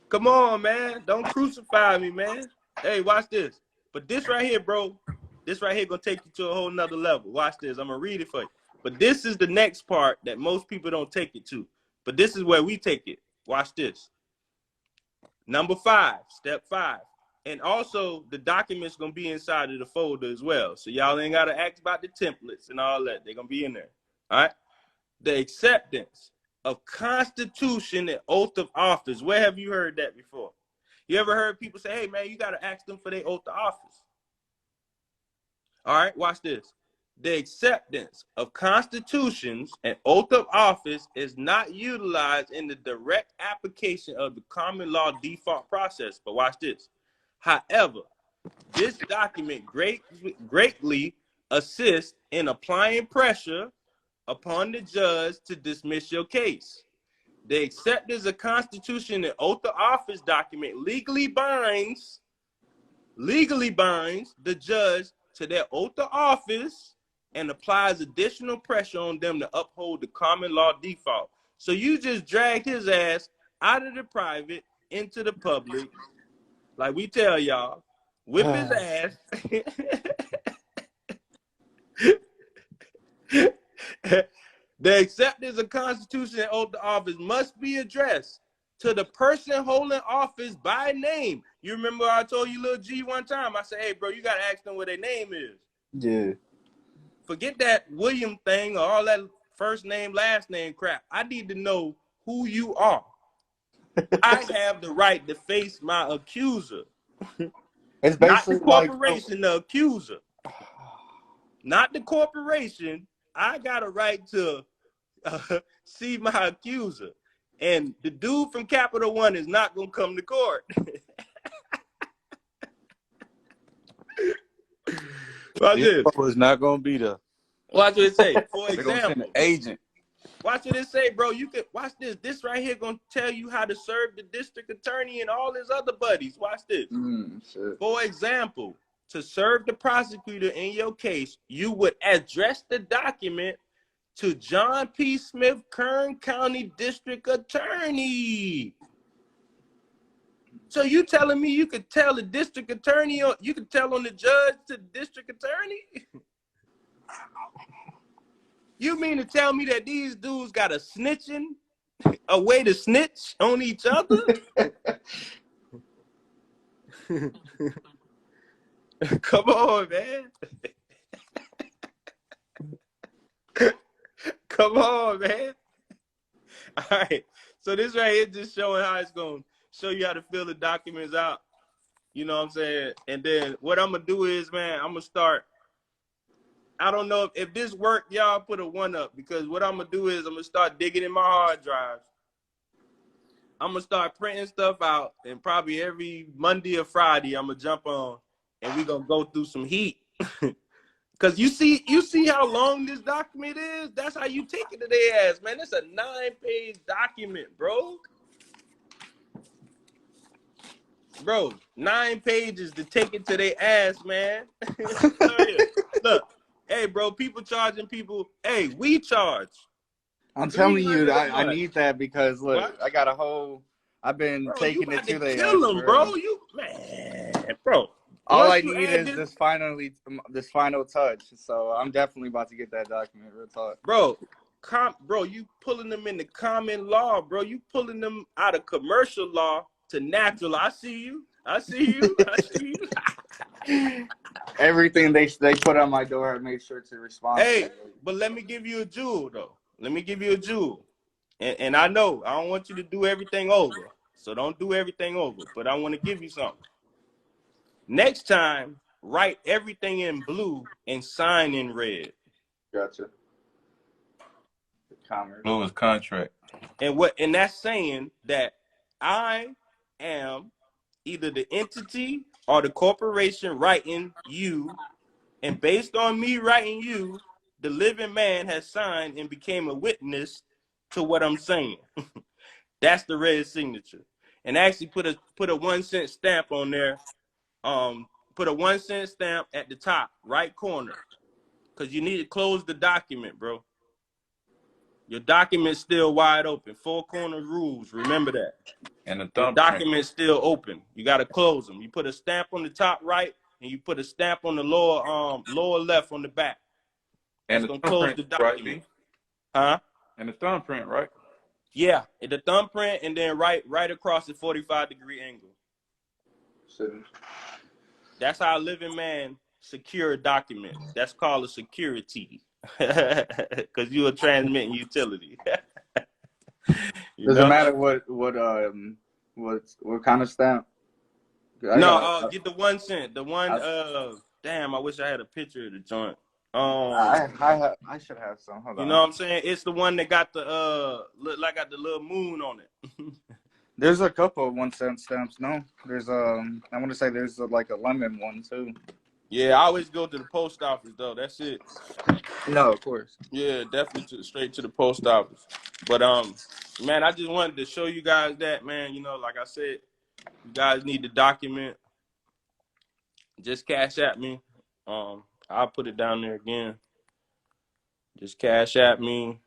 Come on, man. Don't crucify me, man. Hey, watch this. But this right here, bro, this right here gonna take you to a whole nother level. Watch this. I'm gonna read it for you. But this is the next part that most people don't take it to. But this is where we take it. Watch this. Number 5, step 5. And also the documents gonna be inside of the folder as well. So y'all ain't gotta ask about the templates and all that. They're gonna be in there. All right. The acceptance of Constitution and oath of office. Where have you heard that before? You ever heard people say, hey, man, you got to ask them for their oath of office? All right, watch this. The acceptance of constitutions and oath of office is not utilized in the direct application of the common law default process. But watch this. However, this document greatly assists in applying pressure upon the judge to dismiss your case. The acceptance of Constitution and oath of office document legally binds the judge to their oath of office and applies additional pressure on them to uphold the common law default. So you just dragged his ass out of the private, into the public, like we tell y'all, whip his ass. The acceptance of Constitution and oath of office must be addressed to the person holding office by name. You remember I told you, little G, one time? I said, hey, bro, you got to ask them what their name is. Yeah. Forget that William thing or all that first name, last name crap. I need to know who you are. I have the right to face my accuser. It's Not the basically corporation, the accuser. Not the corporation. I got a right to see my accuser. And the dude from Capital One is not going to come to court. Watch this. It's not going to be there. Watch what it say. For They're going to send example, an agent. watch what it say, bro. You can watch this. This right here going to tell you how to serve the district attorney and all his other buddies. Watch this. Shit. For example, to serve the prosecutor in your case, you would address the document to John P. Smith, Kern County District Attorney. So you telling me you could tell the district attorney, or you could tell on the judge to the district attorney? You mean to tell me that these dudes got a way to snitch on each other? Come on, man. Come on, man. All right. So this right here just showing how it's going to show you how to fill the documents out. You know what I'm saying? And then what I'm going to do is, man, I'm going to start. I don't know if this worked, y'all put a 1 up, because what I'm going to do is I'm going to start digging in my hard drives. I'm going to start printing stuff out, and probably every Monday or Friday I'm going to jump on and we're going to go through some heat. Because you see how long this document is? That's how you take it to their ass, man. It's a 9-page document, bro. Bro, 9 pages to take it to their ass, man. Look, hey, bro, people charging people. Hey, we charge. I'm telling you, I need that because, look, what? I got a whole, I've been taking it to their ass. Kill them, bro. Man, bro. All I need is this final touch. So I'm definitely about to get that document real talk. Bro, you pulling them into common law, bro. You pulling them out of commercial law to natural. I see you. Everything they put on my door, I made sure to respond. Hey, but let me give you a jewel, though. And I know I don't want you to do everything over. So don't do everything over. But I want to give you something. Next time, write everything in blue and sign in red. Gotcha. Blue is contract. And that's saying that I am either the entity or the corporation writing you, and based on me writing you, the living man has signed and became a witness to what I'm saying. That's the red signature. And actually put a 1 cent stamp on there. Put a 1 cent stamp at the top right corner, because you need to close the document, bro. Your document's still wide open. 4 corner rules. Remember that. And the document's still open. You got to close them. You put a stamp on the top right, and you put a stamp on the lower left on the back. That's gonna close the document. Right, and the thumbprint, right? Yeah, the thumbprint, and then right across the 45-degree angle. That's how a living man secure a document. That's called a security, because you are transmitting utility. Doesn't matter what kind of stamp. Get the 1 cent. The one. Damn, I wish I had a picture of the joint. I should have some. Hold on. You know what I'm saying? It's the one that got the got the little moon on it. There's a couple of 1 cent stamps. No, there's I want to say there's like a lemon one too. Yeah, I always go to the post office though. That's it. No, of course. Yeah, definitely straight to the post office. But man, I just wanted to show you guys that, man. You know, like I said, you guys need to document. Just cash at me. I'll put it down there again. Just cash at me.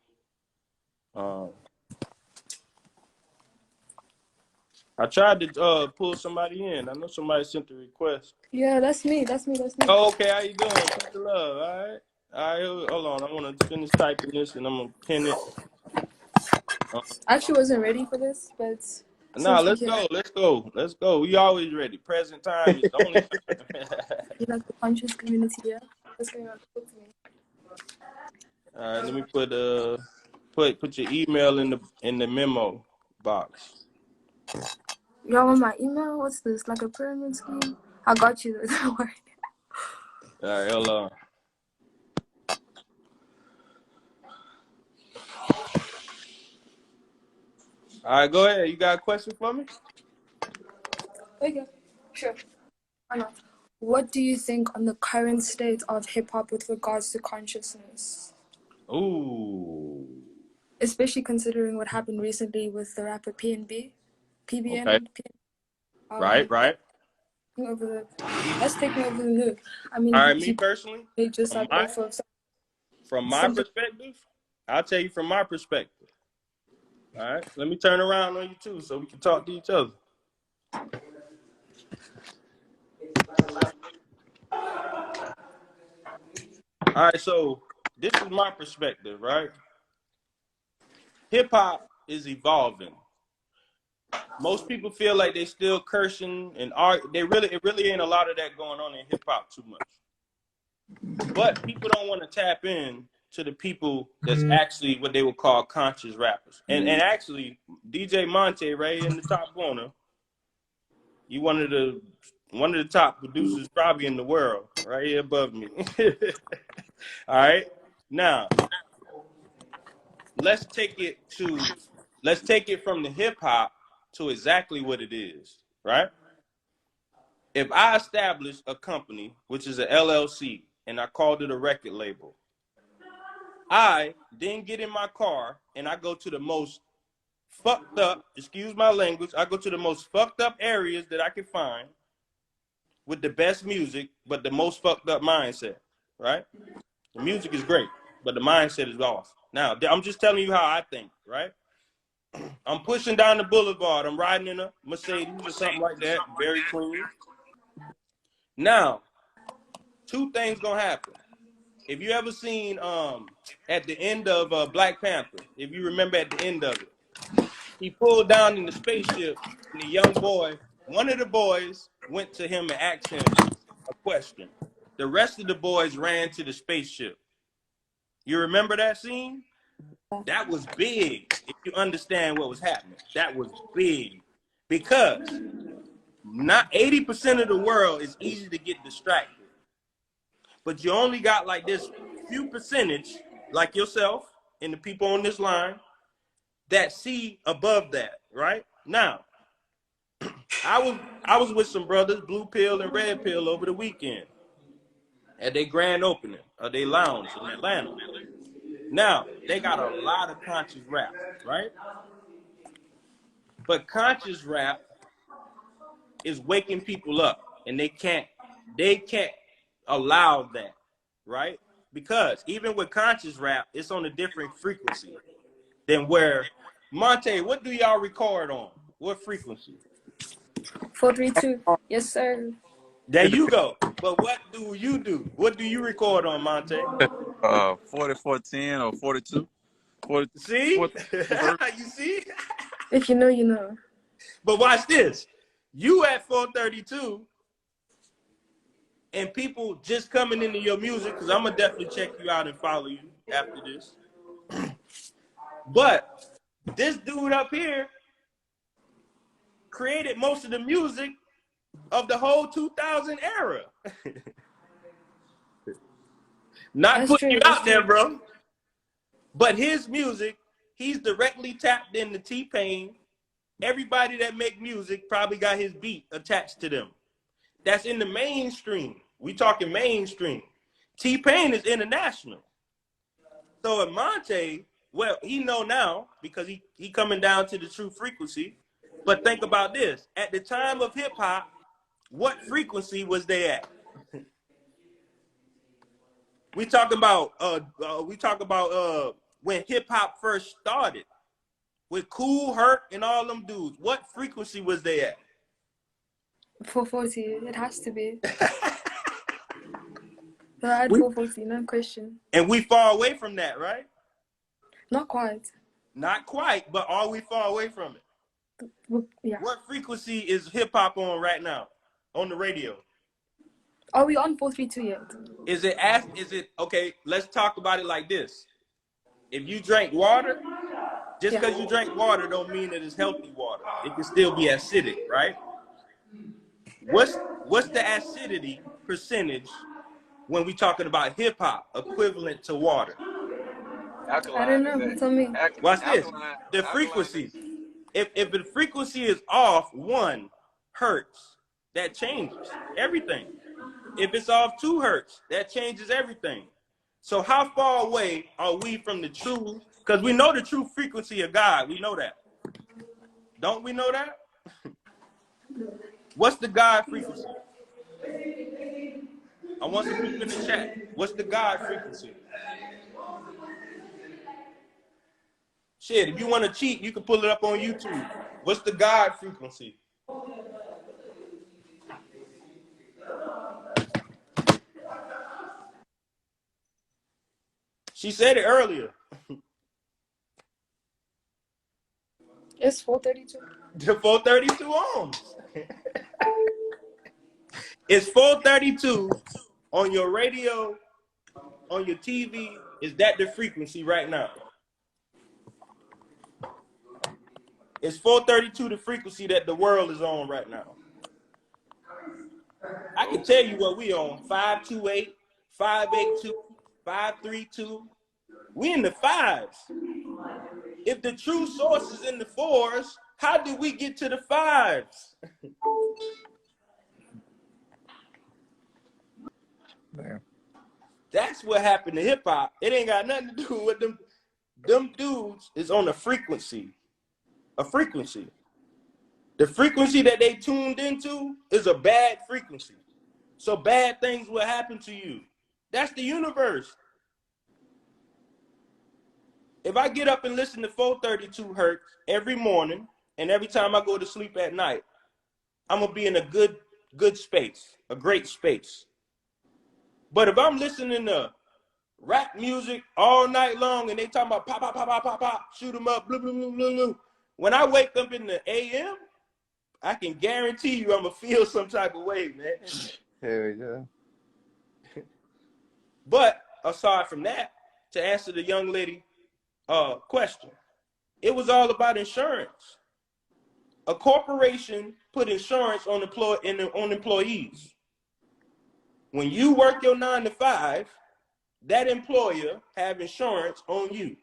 I tried to pull somebody in. I know somebody sent the request. Yeah, that's me. Oh, okay. How you doing? Peace and love. All right. All right. Hold on. I want to finish typing this, and I'm gonna pin it. I actually wasn't ready for this, but Nah, since we're let's here, go. Let's go. Let's go. We always ready. Present time is the only time. you like the conscious community, yeah? What's going on? Talk to me. All right. Let me put your email in the memo box. Y'all want my email? What's this? Like a pyramid scheme? I got you. Don't worry. All right. Hold on. All right. Go ahead. You got a question for me? Okay, sure. Why not? What do you think on the current state of hip hop with regards to consciousness? Ooh. Especially considering what happened recently with the rapper PNB, Okay. PBN, Right. Right. that's taking over the loop. I All mean, right. Me personally, they just from like off of my something. perspective, I'll tell you from my perspective. All right. Let me turn around on you too, so we can talk to each other. All right. So this is my perspective, right? Hip hop is evolving. Most people feel like they still cursing and art. It really ain't a lot of that going on in hip hop too much. But people don't want to tap in to the people that's actually what they would call conscious rappers. And actually, DJ Monte right in the top corner, you one of the top producers probably in the world, right here above me. All right. Now, let's take it from the hip hop to exactly what it is, right? If I establish a company, which is an LLC, and I called it a record label, I then get in my car and I go to the most fucked up, excuse my language, I go to the most fucked up areas that I can find with the best music, but the most fucked up mindset, right? The music is great, but the mindset is off. Now, I'm just telling you how I think, right? I'm pushing down the boulevard. I'm riding in a Mercedes or something like that, very clean. Now, two things gonna happen. If you ever seen at the end of Black Panther, if you remember at the end of it, he pulled down in the spaceship, and the young boy, one of the boys, went to him and asked him a question. The rest of the boys ran to the spaceship. You remember that scene? That was big. If you understand what was happening, that was big because not 80% of the world is easy to get distracted, but you only got like this few percentage, like yourself and the people on this line, that see above that. Right now, I was with some brothers, Blue Pill and Red Pill, over the weekend at their grand opening of their lounge in Atlanta. Now they got a lot of conscious rap, right? But conscious rap is waking people up, and they can't allow that, right? Because even with conscious rap, it's on a different frequency than where Monte. What do y'all record on? What frequency? 432. Yes, sir. There you go. But what do you do? What do you record on, Monte? 4410 or 42. 40, See? 42 You see? If you know, you know. But watch this. You at 432 and people just coming into your music, because I'm going to definitely check you out and follow you after this. But this dude up here created most of the music of the whole 2000 era. Not That's putting true. you out there, bro. But his music, he's directly tapped into T-Pain. Everybody that make music probably got his beat attached to them. That's in the mainstream. We talking mainstream. T-Pain is international. So at Monte, well, he know now because he coming down to the true frequency. But think about this. At the time of hip hop, what frequency was they at? We talk about when hip hop first started. with Cool Herc and all them dudes, what frequency was they at? 440. It has to be. No, I had 440. No question. And we far away from that, right? Not quite. Not quite, but are we far away from it? Yeah. What frequency is hip hop on right now on the radio? Are we on 432 yet? Is it okay? Let's talk about it like this. If you drink water, just because you drink water don't mean that it's healthy water. It can still be acidic, right? What's the acidity percentage when we talking about hip hop equivalent to water? Alkaline, I don't know. Tell me. Watch this. The frequency. If the frequency is off 1 hertz, that changes everything. If it's off 2 hertz, that changes everything. So how far away are we from the true? Because we know the true frequency of God. We know that. Don't we know that? What's the God frequency? I want some people in the chat. What's the God frequency? Shit, if you want to cheat, you can pull it up on YouTube. What's the God frequency? She said it earlier. It's 432. The 432 ohms. It's 432 on your radio, on your TV. Is that the frequency right now? It's 432 the frequency that the world is on right now. I can tell you what we on. 528, 582, 532. We in the 5s. If the true source is in the 4s, how did we get to the 5s? Damn. That's what happened to hip hop. It ain't got nothing to do with them. Them dudes is on a frequency. A frequency. The frequency that they tuned into is a bad frequency. So bad things will happen to you. That's the universe. If I get up and listen to 432 hertz every morning and every time I go to sleep at night, I'm gonna be in a good space, a great space. But if I'm listening to rap music all night long and they talking about pop, pop, pop, pop, pop, pop, shoot 'em up, blue, blue, blue, blue, blue. When I wake up in the AM, I can guarantee you I'm gonna feel some type of way, man. Hell yeah. But aside from that, to answer the young lady question, it was all about insurance. A corporation put insurance on employees. When you work your 9 to 5, that employer have insurance on you.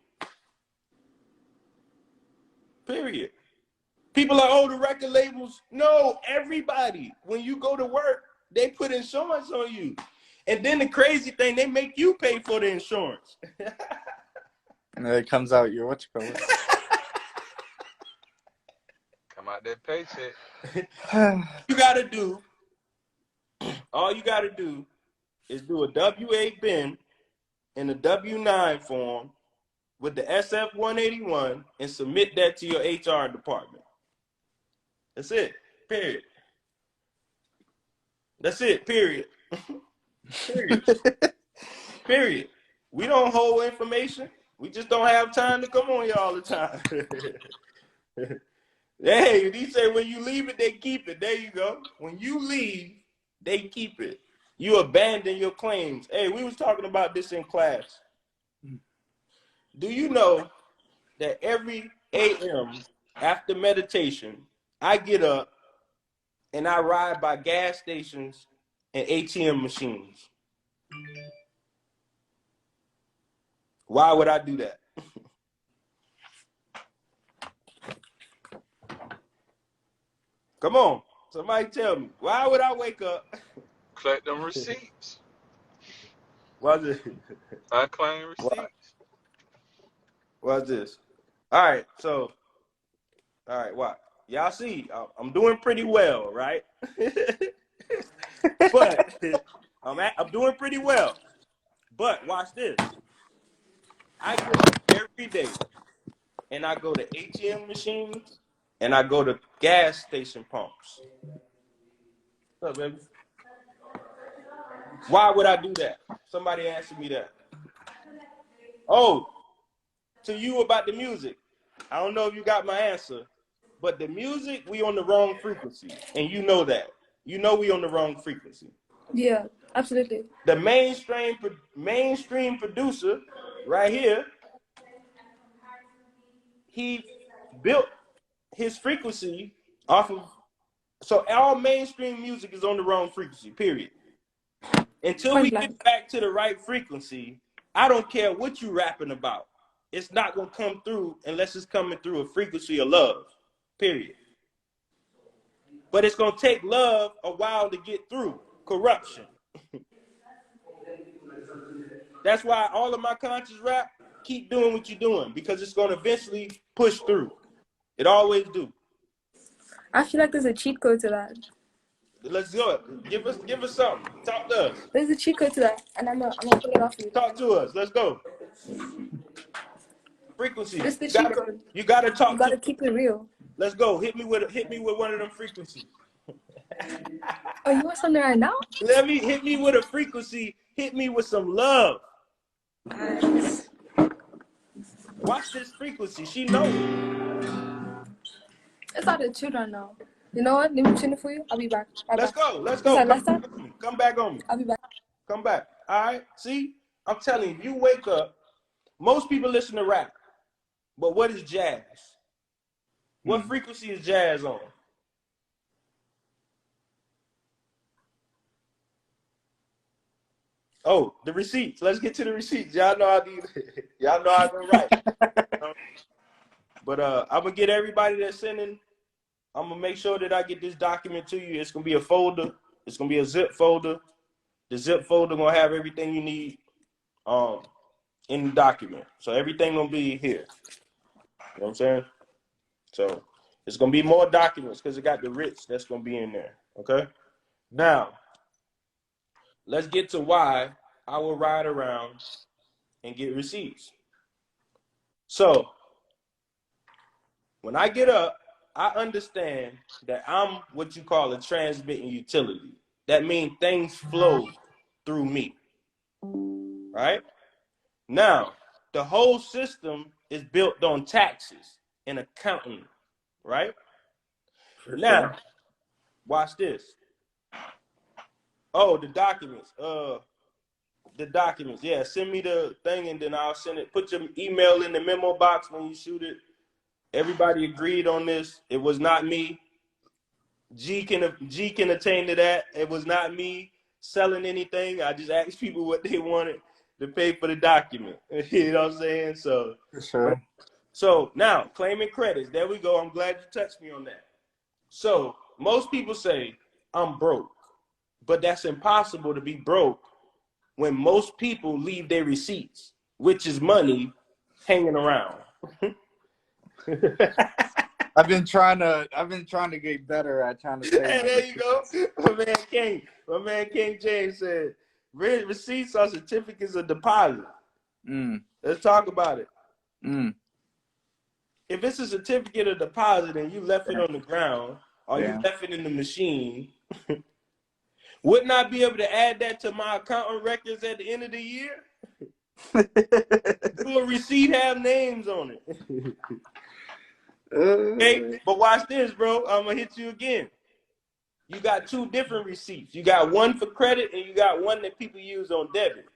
Period. People are, oh, the record labels. No, everybody. When you go to work, they put insurance on you. And then the crazy thing, they make you pay for the insurance. And then it comes out, what you call it? Come out that paycheck. All you gotta do is do a W-8 in a W-9 form with the SF-181 and submit that to your HR department. That's it, period. That's it, period. Period. Period. We don't hold information. We just don't have time to come on here all the time. Hey, he said when you leave it, they keep it. There you go. When you leave, they keep it. You abandon your claims. Hey, we was talking about this in class. Do you know that every AM after meditation, I get up and I ride by gas stations and ATM machines? Why would I do that? Come on, somebody tell me. Why would I wake up? Collect them receipts. What's it? I claim receipts. What's this? All right, so, all right, what? Y'all see, I'm doing pretty well, right? But I'm doing pretty well. But watch this. I get up every day and I go to ATM machines, and I go to gas station pumps. What's up, baby? Why would I do that? Somebody answer me that. Oh, to you about the music. I don't know if you got my answer, but the music, we on the wrong frequency, and you know that. You know we on the wrong frequency. Yeah, absolutely. The mainstream producer right here, he built his frequency off of, so all mainstream music is on the wrong frequency, period. Until Point we blank. get back to the right frequency, I don't care what you rapping about. It's not going to come through unless it's coming through a frequency of love, period. But it's going to take love a while to get through corruption. That's why all of my conscious rap, keep doing what you're doing, because it's going to eventually push through. It always do. I feel like there's a cheat code to that. Let's go. Give us something. Talk to us. There's a cheat code to that, and I'm gonna pull it off you. Talk to us. Let's go. Frequency. It's the cheat code. You gotta talk. You gotta keep it real. Let's go. Hit me with one of them frequencies. Oh, you want something right now? Hit me with a frequency. Hit me with some love. Nice. Watch this frequency. She knows. It's out of tune right now. You know what? Let me tune it for you. I'll be back. Let's go. Let's go. Come back on me. I'll be back. Come back. All right. See, I'm telling you, you wake up. Most people listen to rap, but what is jazz? What frequency is jazz on? Oh, the receipts. Let's get to the receipts. Y'all know I do right. But I'm gonna get everybody that's sending. I'm gonna make sure that I get this document to you. It's gonna be a folder. It's gonna be a zip folder. The zip folder gonna have everything you need in the document. So everything gonna be here. You know what I'm saying? So it's gonna be more documents because it got the writs that's gonna be in there. Okay. Now, let's get to why I will ride around and get receipts. So when I get up, I understand that I'm what you call a transmitting utility. That means things flow through me. Right? Now, the whole system is built on taxes and accounting. Right? Now, watch this. Oh, the documents. The documents. Yeah, send me the thing and then I'll send it. Put your email in the memo box when you shoot it. Everybody agreed on this. It was not me. G can attain to that. It was not me selling anything. I just asked people what they wanted to pay for the document. You know what I'm saying? So, sure. So now, claiming credits. There we go. I'm glad you touched me on that. So most people say, I'm broke. But that's impossible to be broke when most people leave their receipts, which is money, hanging around. I've been trying to get better at trying to say. Hey, there you go. My man King James said, receipts are certificates of deposit. Let's talk about it. If it's a certificate of deposit and you left it on the ground or you left it in the machine, wouldn't I be able to add that to my accounting records at the end of the year? Do a receipt have names on it? Okay, but watch this, bro. I'm gonna hit you again. You got two different receipts. You got one for credit and you got one that people use on debit.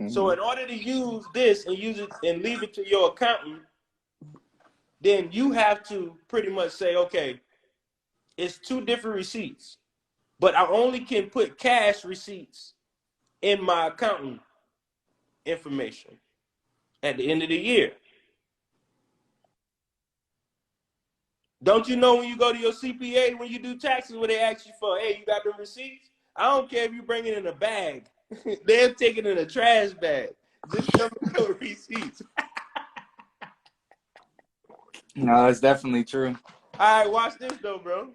So in order to use this and use it and leave it to your accountant, then you have to pretty much say, okay, it's two different receipts, but I only can put cash receipts in my accounting information at the end of the year. Don't you know when you go to your CPA, when you do taxes, where they ask you for, hey, you got the receipts? I don't care if you bring it in a bag. They'll take it in a trash bag. Just show me your receipts. No, it's definitely true. All right, watch this though, bro.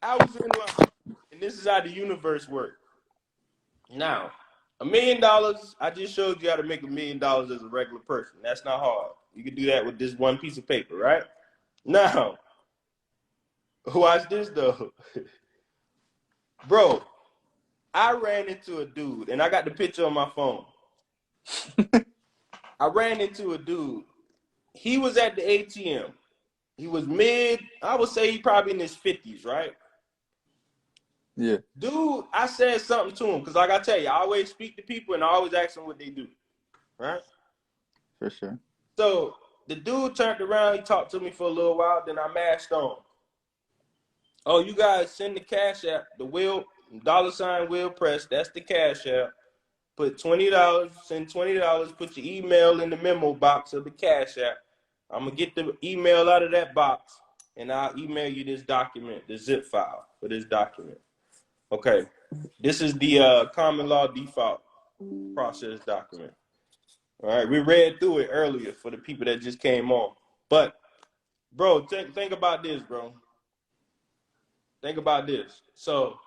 I was in line, and this is how the universe works. Now, $1 million, I just showed you how to make $1 million as a regular person. That's not hard. You can do that with this one piece of paper, right? Now, watch this though. Bro, I ran into a dude, and I got the picture on my phone. I ran into a dude. He was at the ATM. He was I would say he probably in his 50s, right? Yeah. Dude, I said something to him, because like I tell you, I always speak to people and I always ask them what they do, right? For sure. So the dude turned around, he talked to me for a little while, then I mashed on. Oh, you guys send the cash app, the Will, $Will Press, that's the cash app. Put $20, send $20, put your email in the memo box of the cash app. I'm going to get the email out of that box, and I'll email you this document, the zip file for this document. Okay, this is the common law default process document. All right, we read through it earlier for the people that just came on. But, bro, think about this, bro. Think about this. So,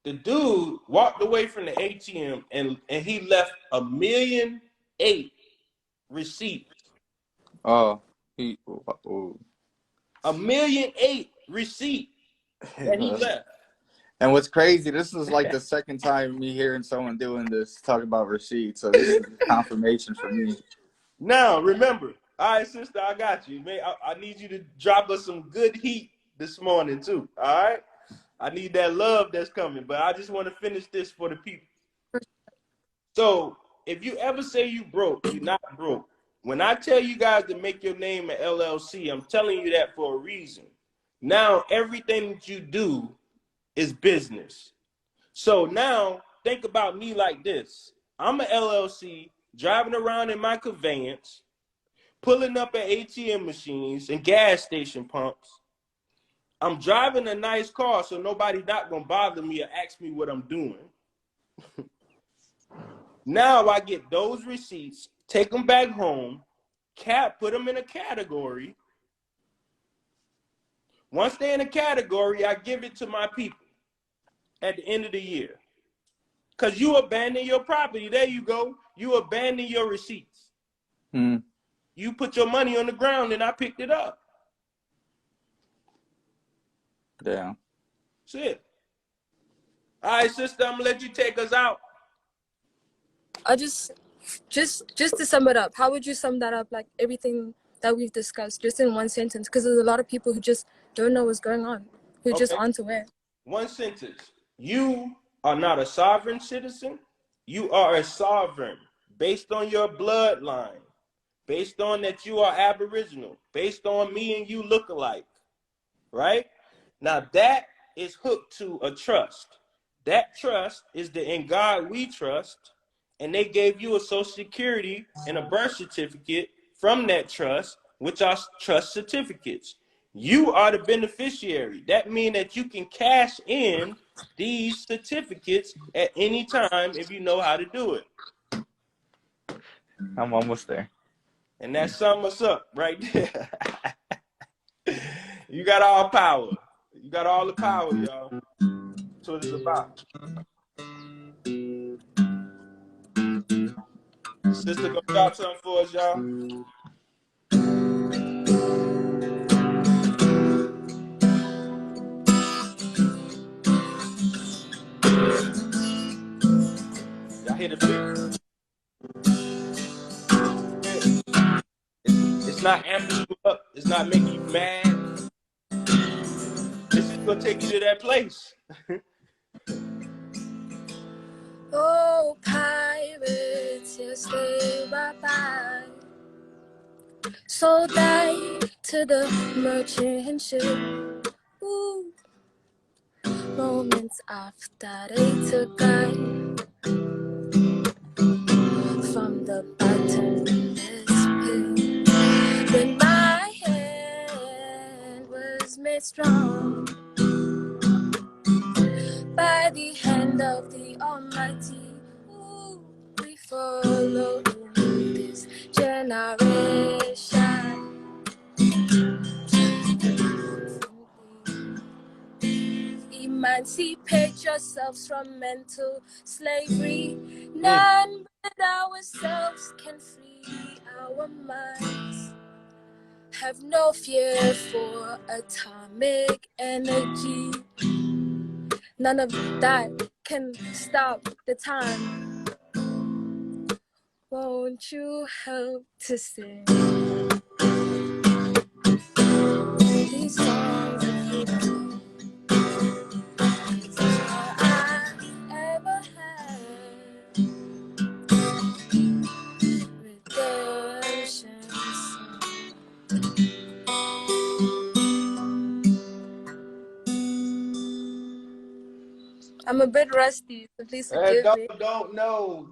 the dude walked away from the ATM and he left $1.8 million receipts. Oh, $1.8 million receipt that he left. And what's crazy, this is like the second time me hearing someone doing this, talk about receipts. So this is confirmation for me. Now, remember, all right, sister, I got you. Man, I need you to drop us some good heat this morning, too. All right? I need that love that's coming, but I just want to finish this for the people. So, if you ever say you broke, you're not broke. When I tell you guys to make your name an LLC, I'm telling you that for a reason. Now, everything that you do is business. So now, think about me like this. I'm an LLC, driving around in my conveyance, pulling up at ATM machines and gas station pumps. I'm driving a nice car, so nobody's not going to bother me or ask me what I'm doing. Now I get those receipts, take them back home, put them in a category. Once they're in a category, I give it to my people at the end of the year. Because you abandon your property. There you go. You abandon your receipts. You put your money on the ground and I picked it up. Yeah. That's it. All right, sister, I'm going to let you take us out. I just to sum it up, how would you sum that up, like everything that we've discussed, just in one sentence? Because there's a lot of people who just don't know what's going on, who just aren't aware. One sentence. You are not a sovereign citizen. You are a sovereign based on your bloodline, based on that you are Aboriginal, based on me and you look alike, right? Now that is hooked to a trust. That trust is the "in God we trust," and they gave you a social security and a birth certificate from that trust, which are trust certificates. You are the beneficiary. That means that you can cash in these certificates at any time if you know how to do it. I'm almost there. And that sums us up right there. You got all power. You got all the power, y'all. That's what it's about. Sister, gonna drop something for us, y'all. Y'all hear the beat? It's not amping you up. It's not making you mad. This is gonna take you to that place. Oh, pirates, yes, they were by. Sold I to the merchant ship. Ooh. Moments after they took I from the bottomless pit. When my hand was made strong by the hand of the Almighty, ooh, we follow in this generation. Emancipate yourselves from mental slavery. None but ourselves can free our minds. Have no fear for atomic energy. None of that can stop the time. Won't you help to sing these songs of freedom? This is all I ever had. Redemption song. I'm a bit rusty, so please forgive me. No.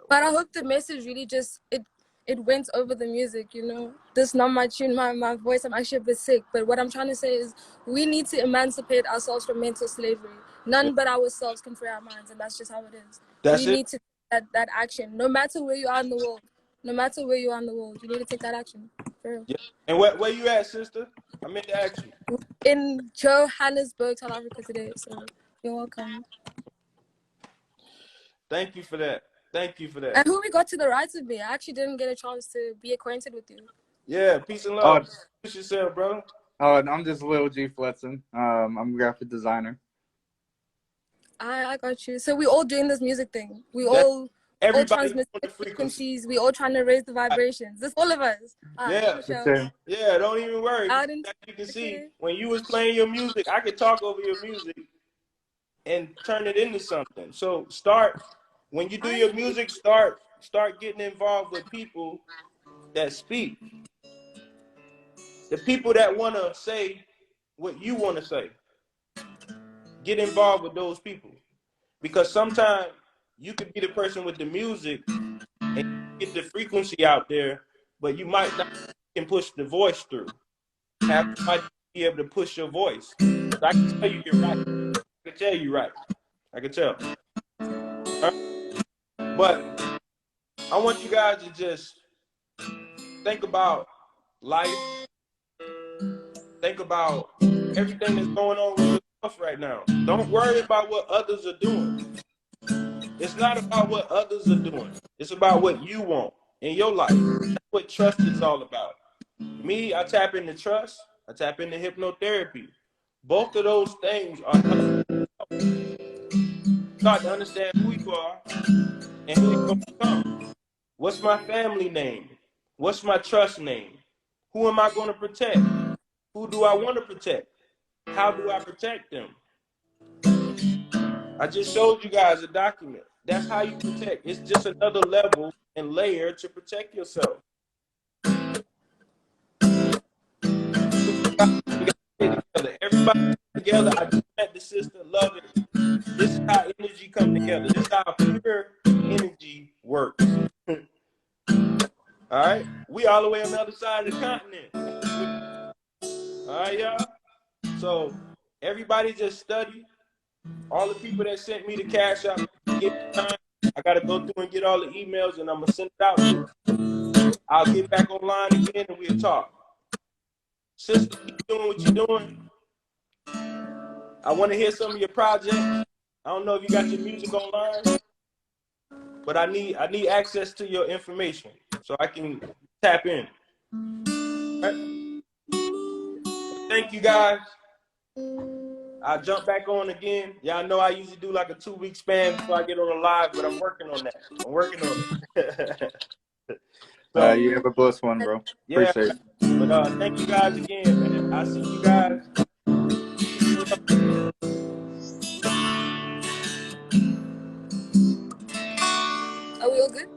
But I hope the message really just it went over the music, you know. This is not my tune, my voice. I'm actually a bit sick. But what I'm trying to say is we need to emancipate ourselves from mental slavery. None but ourselves can free our minds, and that's just how it is. That's We it. need to take that action. No matter where you are in the world. No matter where you are in the world, you need to take that action. For real. Yeah. And where you at, sister? I meant to ask you. In Johannesburg, South Africa today. So you're welcome. Thank you for that. And who we got to the right of me? I actually didn't get a chance to be acquainted with you. Yeah, peace and love. Introduce yourself, bro. I'm just Lil G Fletson. I'm a graphic designer. I got you. So we all doing this music thing. We all transmit frequencies. We all trying to raise the vibrations. This all of us. Yeah. Sure. Yeah, don't even worry. As you can see, when you was playing your music, I could talk over your music and turn it into something. So when you do your music, start getting involved with people that speak. The people that want to say what you want to say. Get involved with those people. Because sometimes you could be the person with the music and get the frequency out there, but you might not can push the voice through. Have somebody be able to push your voice. I can tell you you're right. I can tell you right. I can tell. Right? But I want you guys to just think about life. Think about everything that's going on with yourself right now. Don't worry about what others are doing. It's not about what others are doing. It's about what you want in your life. That's what trust is all about. Me, I tap into trust. I tap into hypnotherapy. Both of those things are start to understand who you are and who you're going to become. What's my family name? What's my trust name? Who am I going to protect? Who do I want to protect? How do I protect them? I just showed you guys a document. That's how you protect. It's just another level and layer to protect yourself. Everybody together. I just met the sister. Love it. This is how energy come together. This is how pure energy works. All right? We all the way on the other side of the continent. All right, y'all? So everybody just study. All the people that sent me the cash out, give me time. I got to go through and get all the emails, and I'm going to send it out to you. I'll get back online again, and we'll talk. Sister, keep doing what you're doing. I want to hear some of your projects. I don't know if you got your music online, but I need access to your information so I can tap in. Right? Thank you, guys. I'll jump back on again. Y'all know I usually do like a 2-week span before I get on a live, but I'm working on that. I'm working on it. So, you have a blessed one, bro. Yeah, appreciate it. But thank you guys again, man. I'll see you guys. Are we all good?